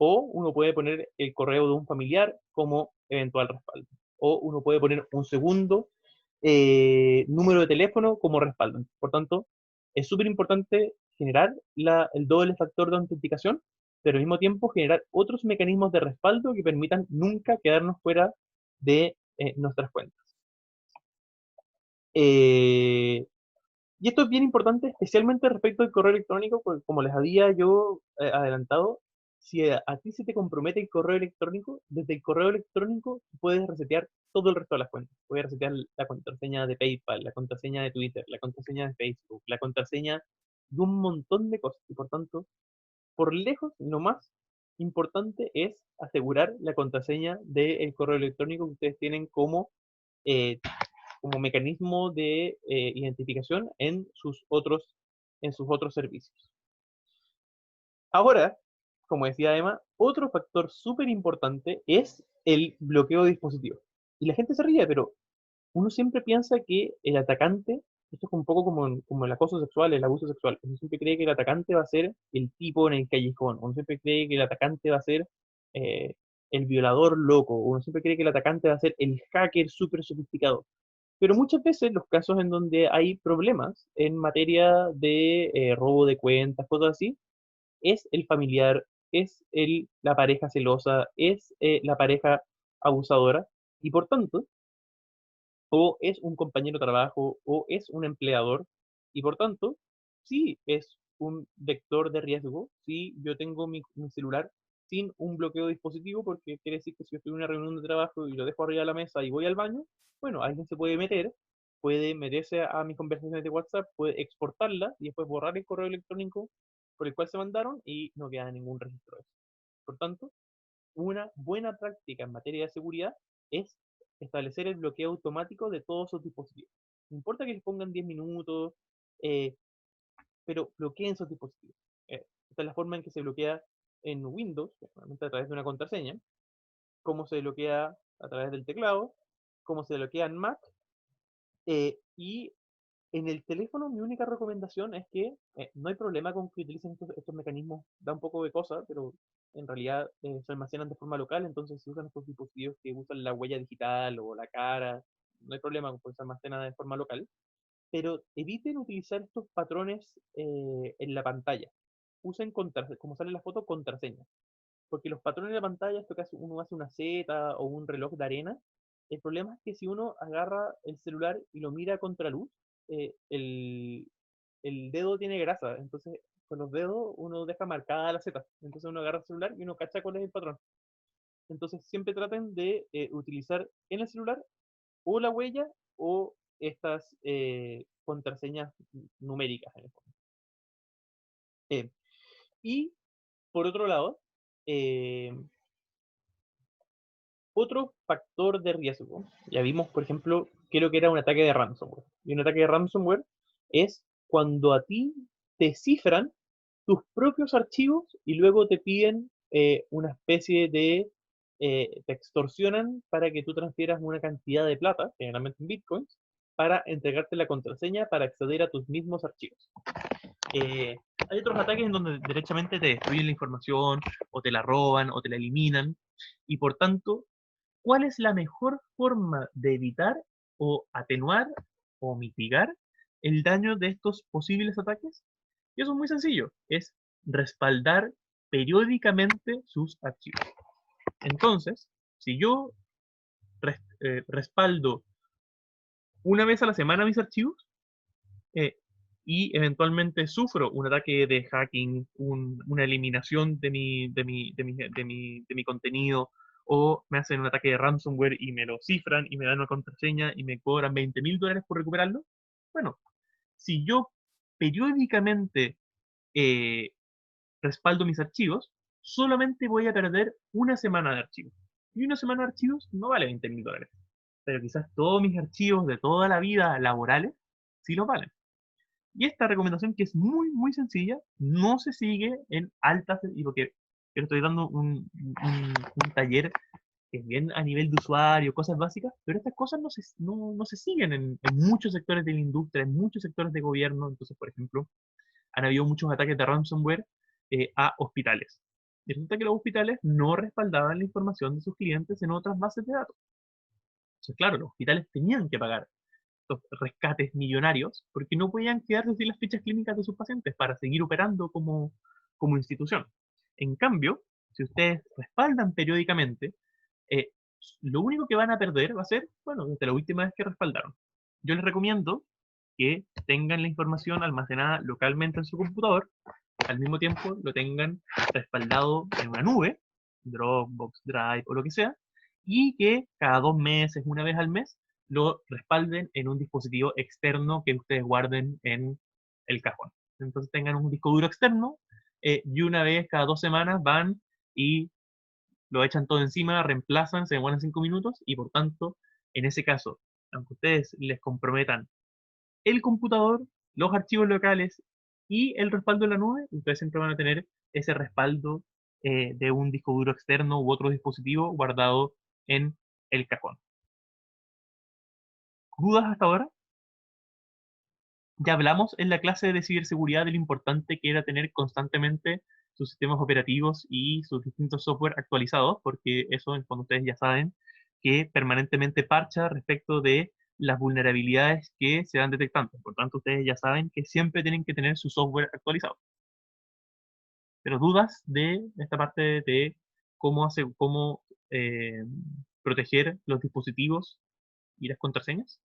O uno puede poner el correo de un familiar como eventual respaldo. O uno puede poner un segundo número de teléfono como respaldo. Por tanto, es súper importante generar el doble factor de autenticación, pero al mismo tiempo generar otros mecanismos de respaldo que permitan nunca quedarnos fuera de nuestras cuentas. Y esto es bien importante, especialmente respecto al correo electrónico, porque como les había yo adelantado, si a ti se te compromete el correo electrónico, desde el correo electrónico puedes resetear todo el resto de las cuentas. Puedes resetear la contraseña de PayPal, la contraseña de Twitter, la contraseña de Facebook, la contraseña de un montón de cosas. Y por tanto, por lejos, no más, importante es asegurar la contraseña del correo electrónico que ustedes tienen eh, como mecanismo de identificación en sus otros servicios. Ahora, como decía Emma, otro factor súper importante es el bloqueo de dispositivos. Y la gente se ríe, pero uno siempre piensa que el atacante, esto es un poco como el acoso sexual, el abuso sexual, uno siempre cree que el atacante va a ser el tipo en el callejón, uno siempre cree que el atacante va a ser eh, el violador loco, uno siempre cree que el atacante va a ser el hacker súper sofisticado. Pero muchas veces los casos en donde hay problemas en materia de robo de cuentas, cosas así, es el familiar, es la pareja celosa, es la pareja abusadora, y por tanto, o es un compañero de trabajo, o es un empleador, y por tanto, sí es un vector de riesgo, si yo tengo mi celular sin un bloqueo de dispositivo, porque quiere decir que si yo estoy en una reunión de trabajo y lo dejo arriba de la mesa y voy al baño, bueno, alguien se puede meterse a mis conversaciones de WhatsApp, puede exportarla y después borrar el correo electrónico por el cual se mandaron y no queda ningún registro de eso. Por tanto, una buena práctica en materia de seguridad es establecer el bloqueo automático de todos sus dispositivos. No importa que les pongan 10 minutos, eh, pero bloqueen sus dispositivos. Esta es la forma en que se bloquea en Windows, normalmente a través de una contraseña, cómo se bloquea a través del teclado, cómo se bloquea en Mac, y en el teléfono mi única recomendación es que no hay problema con que utilicen estos mecanismos, da un poco de cosa, pero en realidad se almacenan de forma local, entonces si usan estos dispositivos que usan la huella digital o la cara, no hay problema con que se almacena de forma local, pero eviten utilizar estos patrones en la pantalla. Usen, como sale en la foto, contraseñas. Porque los patrones de la pantalla, esto que uno hace una Z o un reloj de arena, el problema es que si uno agarra el celular y lo mira contra luz, eh, el, el dedo tiene grasa, entonces con los dedos uno deja marcada la Z, entonces uno agarra el celular y uno cacha cuál es el patrón. Entonces siempre traten de utilizar en el celular o la huella o estas contraseñas numéricas en el fondo. Y por otro lado, eh, otro factor de riesgo, ya vimos, por ejemplo, creo que era un ataque de ransomware. Y un ataque de ransomware es cuando a ti te cifran tus propios archivos y luego te piden una especie te extorsionan para que tú transfieras una cantidad de plata, generalmente en bitcoins, para entregarte la contraseña para acceder a tus mismos archivos. Hay otros ataques en donde derechamente te destruyen la información, o te la roban, o te la eliminan, y por tanto ¿cuál es la mejor forma de evitar o atenuar o mitigar el daño de estos posibles ataques? Y eso es muy sencillo, es respaldar periódicamente sus archivos. Entonces, si yo respaldo una vez a la semana mis archivos eh, y eventualmente sufro un ataque de hacking, una eliminación de mi contenido, o me hacen un ataque de ransomware y me lo cifran y me dan una contraseña y me cobran $20.000 por recuperarlo. Bueno, si yo periódicamente eh, respaldo mis archivos, solamente voy a perder una semana de archivos. Y una semana de archivos no vale $20.000. Pero quizás todos mis archivos de toda la vida laborales sí los valen. Y esta recomendación, que es muy, muy sencilla, no se sigue en altas, y porque yo estoy dando un taller que es bien a nivel de usuario, cosas básicas, pero estas cosas no se siguen en muchos sectores de la industria, en muchos sectores de gobierno. Entonces, por ejemplo, han habido muchos ataques de ransomware a hospitales. Y resulta que los hospitales no respaldaban la información de sus clientes en otras bases de datos. Entonces, claro, los hospitales tenían que pagar estos rescates millonarios porque no podían quedarse sin las fichas clínicas de sus pacientes para seguir operando como institución. En cambio, si ustedes respaldan periódicamente, eh, lo único que van a perder va a ser, bueno, desde la última vez que respaldaron. Yo les recomiendo que tengan la información almacenada localmente en su computador, al mismo tiempo lo tengan respaldado en una nube, Dropbox, Drive o lo que sea, y que cada 2 meses, una vez al mes, lo respalden en un dispositivo externo que ustedes guarden en el cajón. Entonces tengan un disco duro externo y una vez cada 2 semanas van y lo echan todo encima, reemplazan, se demoran 5 minutos, y por tanto, en ese caso, aunque ustedes les comprometan el computador, los archivos locales y el respaldo en la nube, ustedes siempre van a tener ese respaldo de un disco duro externo u otro dispositivo guardado en el cajón. ¿Dudas hasta ahora? Ya hablamos en la clase de ciberseguridad de lo importante que era tener constantemente sus sistemas operativos y sus distintos software actualizados, porque eso, en fondo, ustedes ya saben que permanentemente parcha respecto de las vulnerabilidades que se van detectando. Por tanto, ustedes ya saben que siempre tienen que tener su software actualizado. Pero dudas de esta parte de cómo eh, proteger los dispositivos y las contraseñas.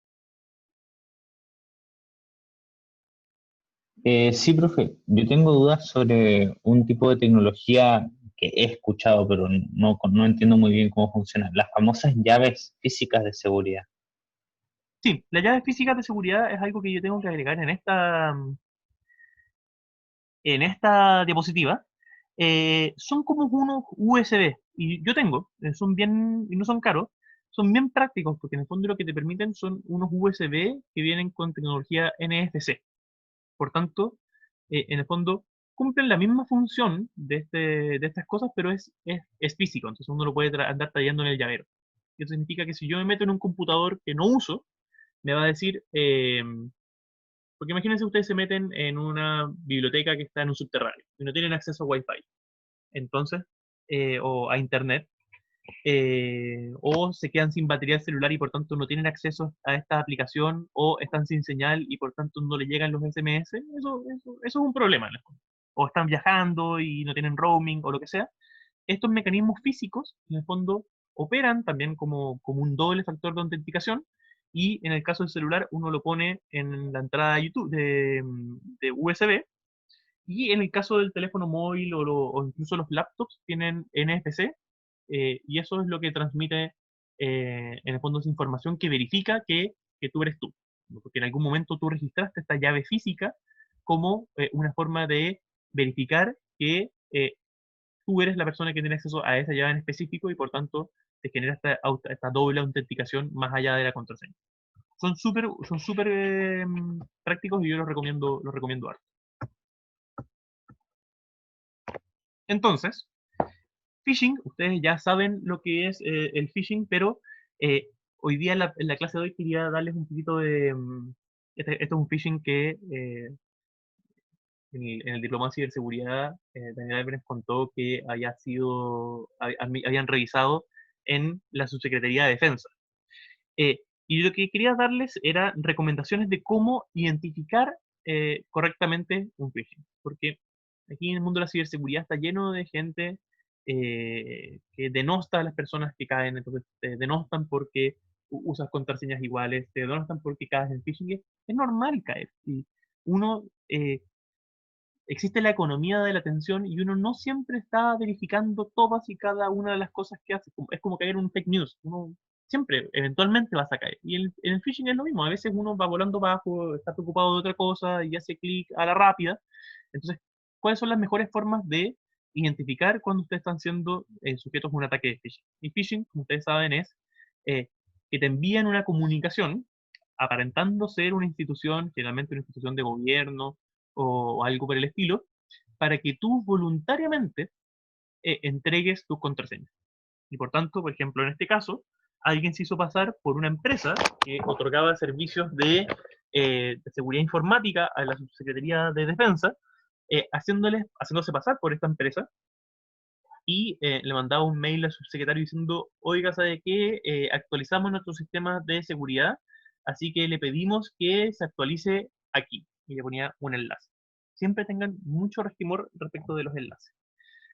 Sí, profe, yo tengo dudas sobre un tipo de tecnología que he escuchado, pero no entiendo muy bien cómo funciona. Las famosas llaves físicas de seguridad. Sí, las llaves físicas de seguridad es algo que yo tengo que agregar en esta diapositiva. Son como unos USB, y yo tengo, son bien, y no son caros, son bien prácticos, porque en el fondo lo que te permiten son unos USB que vienen con tecnología NFC. Por tanto, en el fondo cumplen la misma función de estas cosas, pero es físico, entonces uno lo puede andar trayendo en el llavero. Eso significa que si yo me meto en un computador que no uso, me va a decir, porque imagínense, ustedes se meten en una biblioteca que está en un subterráneo y no tienen acceso a Wi-Fi, entonces, o a Internet, o se quedan sin batería del celular y por tanto no tienen acceso a esta aplicación, o están sin señal y por tanto no le llegan los SMS. Eso es un problema en el fondo. O están viajando y no tienen roaming o lo que sea. Estos mecanismos físicos, en el fondo, operan también como un doble factor de autenticación, y en el caso del celular uno lo pone en la entrada de YouTube de USB, y en el caso del teléfono móvil o incluso los laptops tienen NFC, y eso es lo que transmite en el fondo esa información que verifica que tú eres tú, ¿no? Porque en algún momento tú registraste esta llave física como una forma de verificar que tú eres la persona que tiene acceso a esa llave en específico, y por tanto te genera esta doble autenticación más allá de la contraseña. Son súper prácticos, y yo los recomiendo harto. Entonces, phishing, ustedes ya saben lo que es el phishing, pero hoy día en la clase de hoy quería darles un poquito de... este es un phishing que en el diploma de ciberseguridad, Daniel Álvarez contó que habían revisado en la Subsecretaría de Defensa. Eh, y lo que quería darles era recomendaciones de cómo identificar correctamente un phishing. Porque aquí en el mundo de la ciberseguridad está lleno de gente que denosta a las personas que caen. Entonces te denostan porque usas contraseñas iguales, te denostan porque caes en phishing. Es normal caer. Y uno existe la economía de la atención, y uno no siempre está verificando todas y cada una de las cosas que hace. Es como caer en un fake news. Uno siempre, eventualmente vas a caer. Y en el phishing es lo mismo. A veces uno va volando bajo, está preocupado de otra cosa y hace clic a la rápida. Entonces, ¿cuáles son las mejores formas de identificar cuando ustedes están siendo sujetos a un ataque de phishing? Y phishing, como ustedes saben, es que te envían una comunicación aparentando ser una institución, generalmente una institución de gobierno o algo por el estilo, para que tú voluntariamente entregues tus contraseñas. Y por tanto, por ejemplo, en este caso, alguien se hizo pasar por una empresa que otorgaba servicios de seguridad informática a la Subsecretaría de Defensa, haciéndose pasar por esta empresa, y le mandaba un mail al subsecretario diciendo: oiga, ¿sabe qué? Actualizamos nuestros sistemas de seguridad, así que le pedimos que se actualice aquí. Y le ponía un enlace. Siempre tengan mucho resquemor respecto de los enlaces.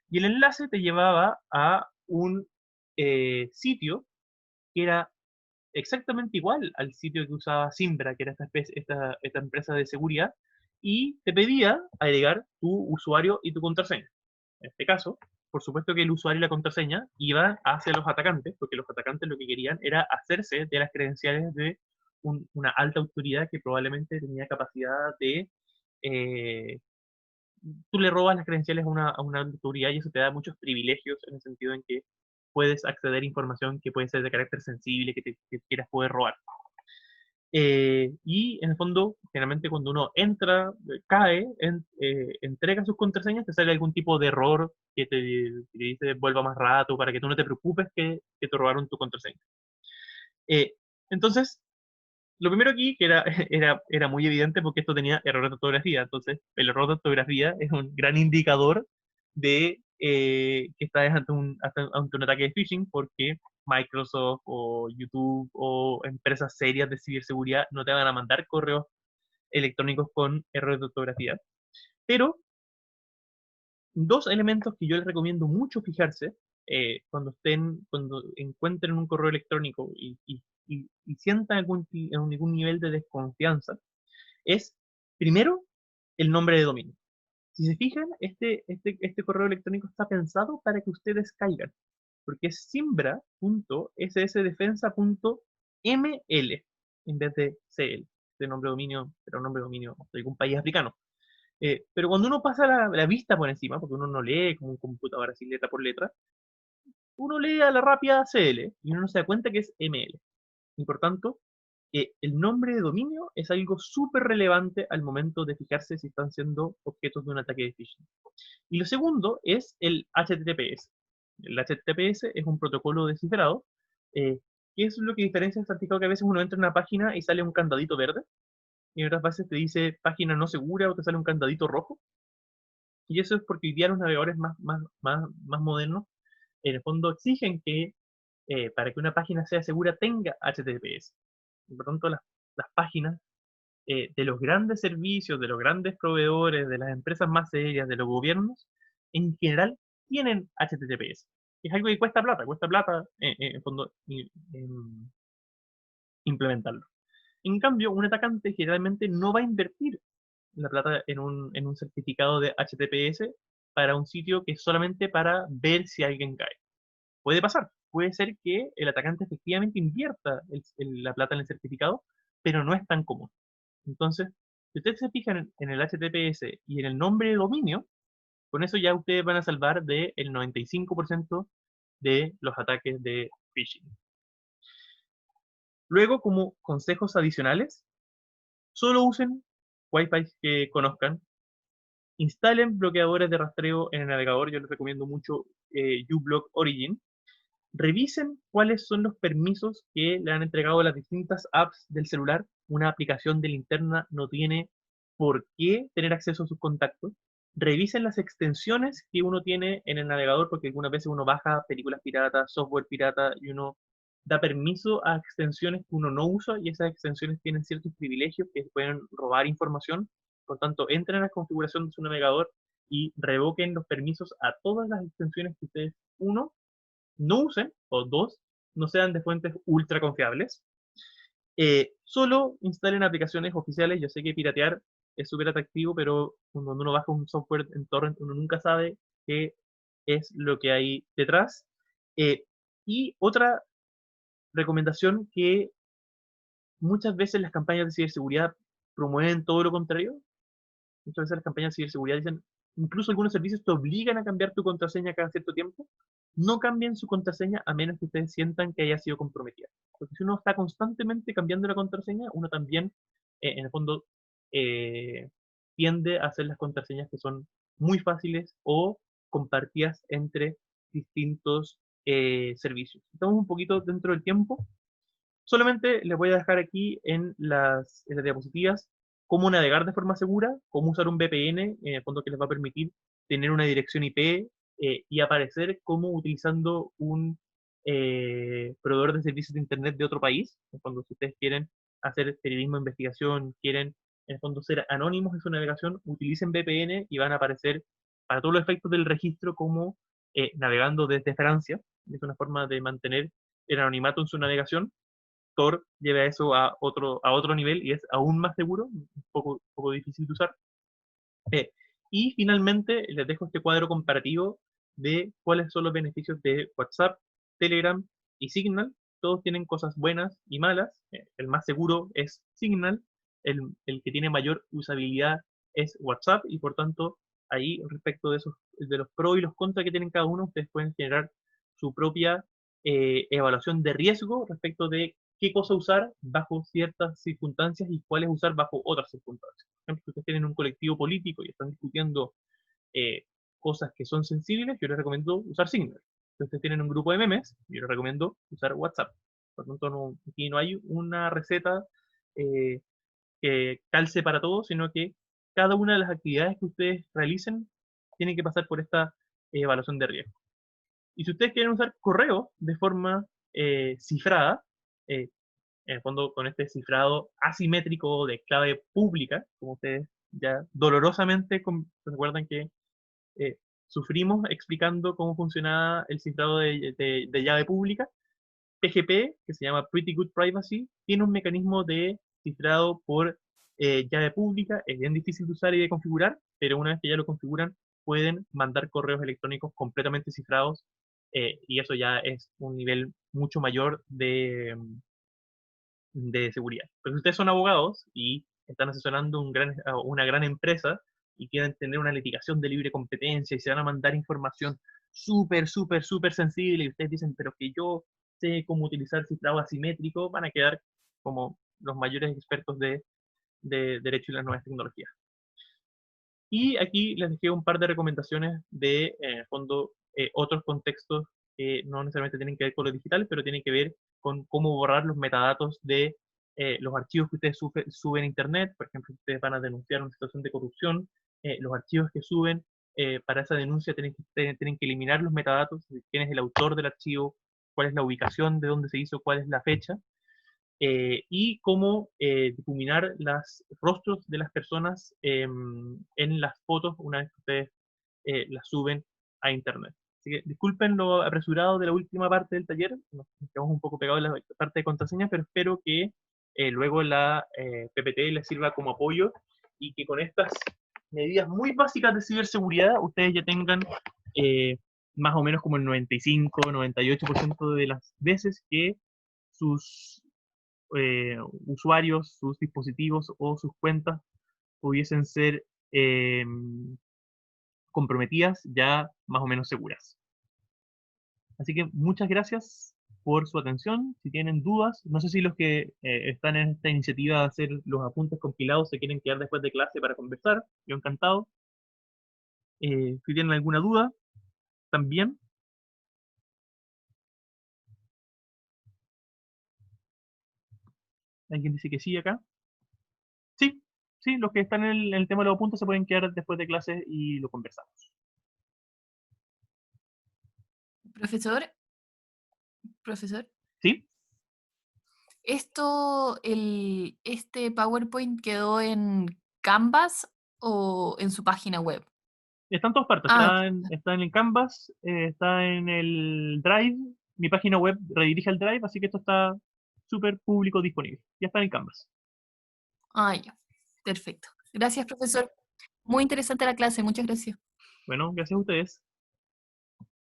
Y el enlace te llevaba a un sitio que era exactamente igual al sitio que usaba Simbra, que era esta empresa de seguridad, y te pedía agregar tu usuario y tu contraseña. En este caso, por supuesto que el usuario y la contraseña iban hacia los atacantes, porque los atacantes lo que querían era hacerse de las credenciales de una alta autoridad que probablemente tenía capacidad de tú le robas las credenciales a una autoridad y eso te da muchos privilegios en el sentido en que puedes acceder a información que puede ser de carácter sensible, que quieras poder robar. Y en el fondo, generalmente cuando uno entra, cae, entrega sus contraseñas, te sale algún tipo de error que te dice vuelva más rato para que tú no te preocupes que te robaron tu contraseña. Entonces, lo primero aquí, que era muy evidente porque esto tenía errores de ortografía, entonces el error de ortografía es un gran indicador de que estás ante un ataque de phishing porque Microsoft o YouTube o empresas serias de ciberseguridad no te van a mandar correos electrónicos con errores de ortografía. Pero dos elementos que yo les recomiendo mucho fijarse cuando encuentren un correo electrónico y sientan algún nivel de desconfianza, es primero el nombre de dominio. Si se fijan, este correo electrónico está pensado para que ustedes caigan, porque es simbra.ssdefensa.ml en vez de CL, de nombre de dominio, pero nombre de dominio de algún país africano. Pero cuando uno pasa la vista por encima, porque uno no lee como un computador así letra por letra, uno lee a la rápida CL y uno no se da cuenta que es ML. Y por tanto, el nombre de dominio es algo súper relevante al momento de fijarse si están siendo objetos de un ataque de phishing. Y lo segundo es el HTTPS. El HTTPS es un protocolo descifrado, que es lo que diferencia. ¿Se han fijado que a veces uno entra en una página y sale un candadito verde? Y otras veces te dice página no segura o te sale un candadito rojo. Y eso es porque hoy día los navegadores más modernos, en el fondo, exigen que para que una página sea segura tenga HTTPS. Y por tanto, las páginas de los grandes servicios, de los grandes proveedores, de las empresas más serias, de los gobiernos, en general tienen HTTPS. Es algo que cuesta plata en el fondo implementarlo. En cambio, un atacante generalmente no va a invertir la plata en un certificado de HTTPS para un sitio que es solamente para ver si alguien cae. Puede pasar, puede ser que el atacante efectivamente invierta la plata en el certificado, pero no es tan común. Entonces, si ustedes se fijan en el HTTPS y en el nombre de dominio, con eso ya ustedes van a salvar del 95% de los ataques de phishing. Luego, como consejos adicionales, solo usen Wi-Fi que conozcan. Instalen bloqueadores de rastreo en el navegador. Yo les recomiendo mucho uBlock Origin. Revisen cuáles son los permisos que le han entregado las distintas apps del celular. Una aplicación de linterna no tiene por qué tener acceso a sus contactos. Revisen las extensiones que uno tiene en el navegador, porque algunas veces uno baja películas piratas, software pirata, y uno da permiso a extensiones que uno no usa, y esas extensiones tienen ciertos privilegios que pueden robar información. Por tanto, entren a la configuración de su navegador y revoquen los permisos a todas las extensiones que ustedes, uno, no usen, o dos, no sean de fuentes ultra confiables. Solo instalen aplicaciones oficiales. Yo sé que piratear es súper atractivo, pero cuando uno baja un software en torrent, uno nunca sabe qué es lo que hay detrás. Y otra recomendación, que muchas veces las campañas de ciberseguridad promueven todo lo contrario. Muchas veces las campañas de ciberseguridad dicen, incluso algunos servicios te obligan a cambiar tu contraseña cada cierto tiempo. No cambien su contraseña a menos que ustedes sientan que haya sido comprometida. Porque si uno está constantemente cambiando la contraseña, uno también, en el fondo, eh, tiende a hacer las contraseñas que son muy fáciles o compartidas entre distintos servicios. Estamos un poquito dentro del tiempo. Solamente les voy a dejar aquí en las diapositivas cómo navegar de forma segura, cómo usar un VPN, en el fondo que les va a permitir tener una dirección IP y aparecer como utilizando un proveedor de servicios de Internet de otro país. En el fondo, si ustedes quieren hacer periodismo de investigación, quieren en el fondo ser anónimos en su navegación, utilicen VPN y van a aparecer para todos los efectos del registro como navegando desde Francia. Es una forma de mantener el anonimato en su navegación. Tor lleva eso a otro nivel y es aún más seguro, un poco difícil de usar. Y finalmente les dejo este cuadro comparativo de cuáles son los beneficios de WhatsApp, Telegram y Signal. Todos tienen cosas buenas y malas. El más seguro es Signal, el que tiene mayor usabilidad es WhatsApp, y por tanto ahí respecto de los pros y los contras que tienen cada uno, ustedes pueden generar su propia evaluación de riesgo respecto de qué cosa usar bajo ciertas circunstancias y cuáles usar bajo otras circunstancias. Por ejemplo, si ustedes tienen un colectivo político y están discutiendo eh, cosas que son sensibles, yo les recomiendo usar Signal. Si ustedes tienen un grupo de memes, yo les recomiendo usar WhatsApp. Por lo tanto, aquí no hay una receta eh, que calce para todos, sino que cada una de las actividades que ustedes realicen tiene que pasar por esta evaluación de riesgo. Y si ustedes quieren usar correo de forma cifrada, en el fondo con este cifrado asimétrico de clave pública, como ustedes ya dolorosamente recuerdan que eh, sufrimos explicando cómo funcionaba el cifrado de llave pública, PGP, que se llama Pretty Good Privacy, tiene un mecanismo de cifrado por llave pública, es bien difícil de usar y de configurar, pero una vez que ya lo configuran, pueden mandar correos electrónicos completamente cifrados, y eso ya es un nivel mucho mayor de seguridad. Pero si ustedes son abogados y están asesorando a una gran empresa y quieren tener una litigación de libre competencia y se van a mandar información súper, súper, súper sensible y ustedes dicen, pero que yo sé cómo utilizar cifrado asimétrico, van a quedar como los mayores expertos de derecho y las nuevas tecnologías. Y aquí les dejé un par de recomendaciones de, en el fondo, otros contextos que no necesariamente tienen que ver con lo digital, pero tienen que ver con cómo borrar los metadatos de los archivos que ustedes suben a Internet. Por ejemplo, si ustedes van a denunciar una situación de corrupción, los archivos que suben para esa denuncia tienen que eliminar los metadatos de quién es el autor del archivo, cuál es la ubicación de dónde se hizo, cuál es la fecha, y cómo difuminar los rostros de las personas en las fotos una vez que ustedes las suben a internet. Así que disculpen lo apresurado de la última parte del taller, nos quedamos un poco pegados en la parte de contraseña, pero espero que luego la PPT les sirva como apoyo y que con estas medidas muy básicas de ciberseguridad ustedes ya tengan más o menos como el 95-98% de las veces que sus usuarios, sus dispositivos o sus cuentas pudiesen ser comprometidas ya más o menos seguras. Así que muchas gracias por su atención. Si tienen dudas, no sé si los que están en esta iniciativa de hacer los apuntes compilados se quieren quedar después de clase para conversar. Yo encantado. Si tienen alguna duda, también. ¿Alguien dice que sí acá? Sí, sí, los que están en el tema de los apuntes se pueden quedar después de clase y lo conversamos. Profesor, ¿Sí? ¿este PowerPoint quedó en Canvas o en su página web? Está en todas partes. Ah, Está en el Canvas, está en el Drive. Mi página web redirige al Drive, así que esto está súper público disponible. Ya está en el Canvas. ya. Perfecto. Gracias, profesor. Muy interesante la clase. Muchas gracias. Bueno, gracias a ustedes.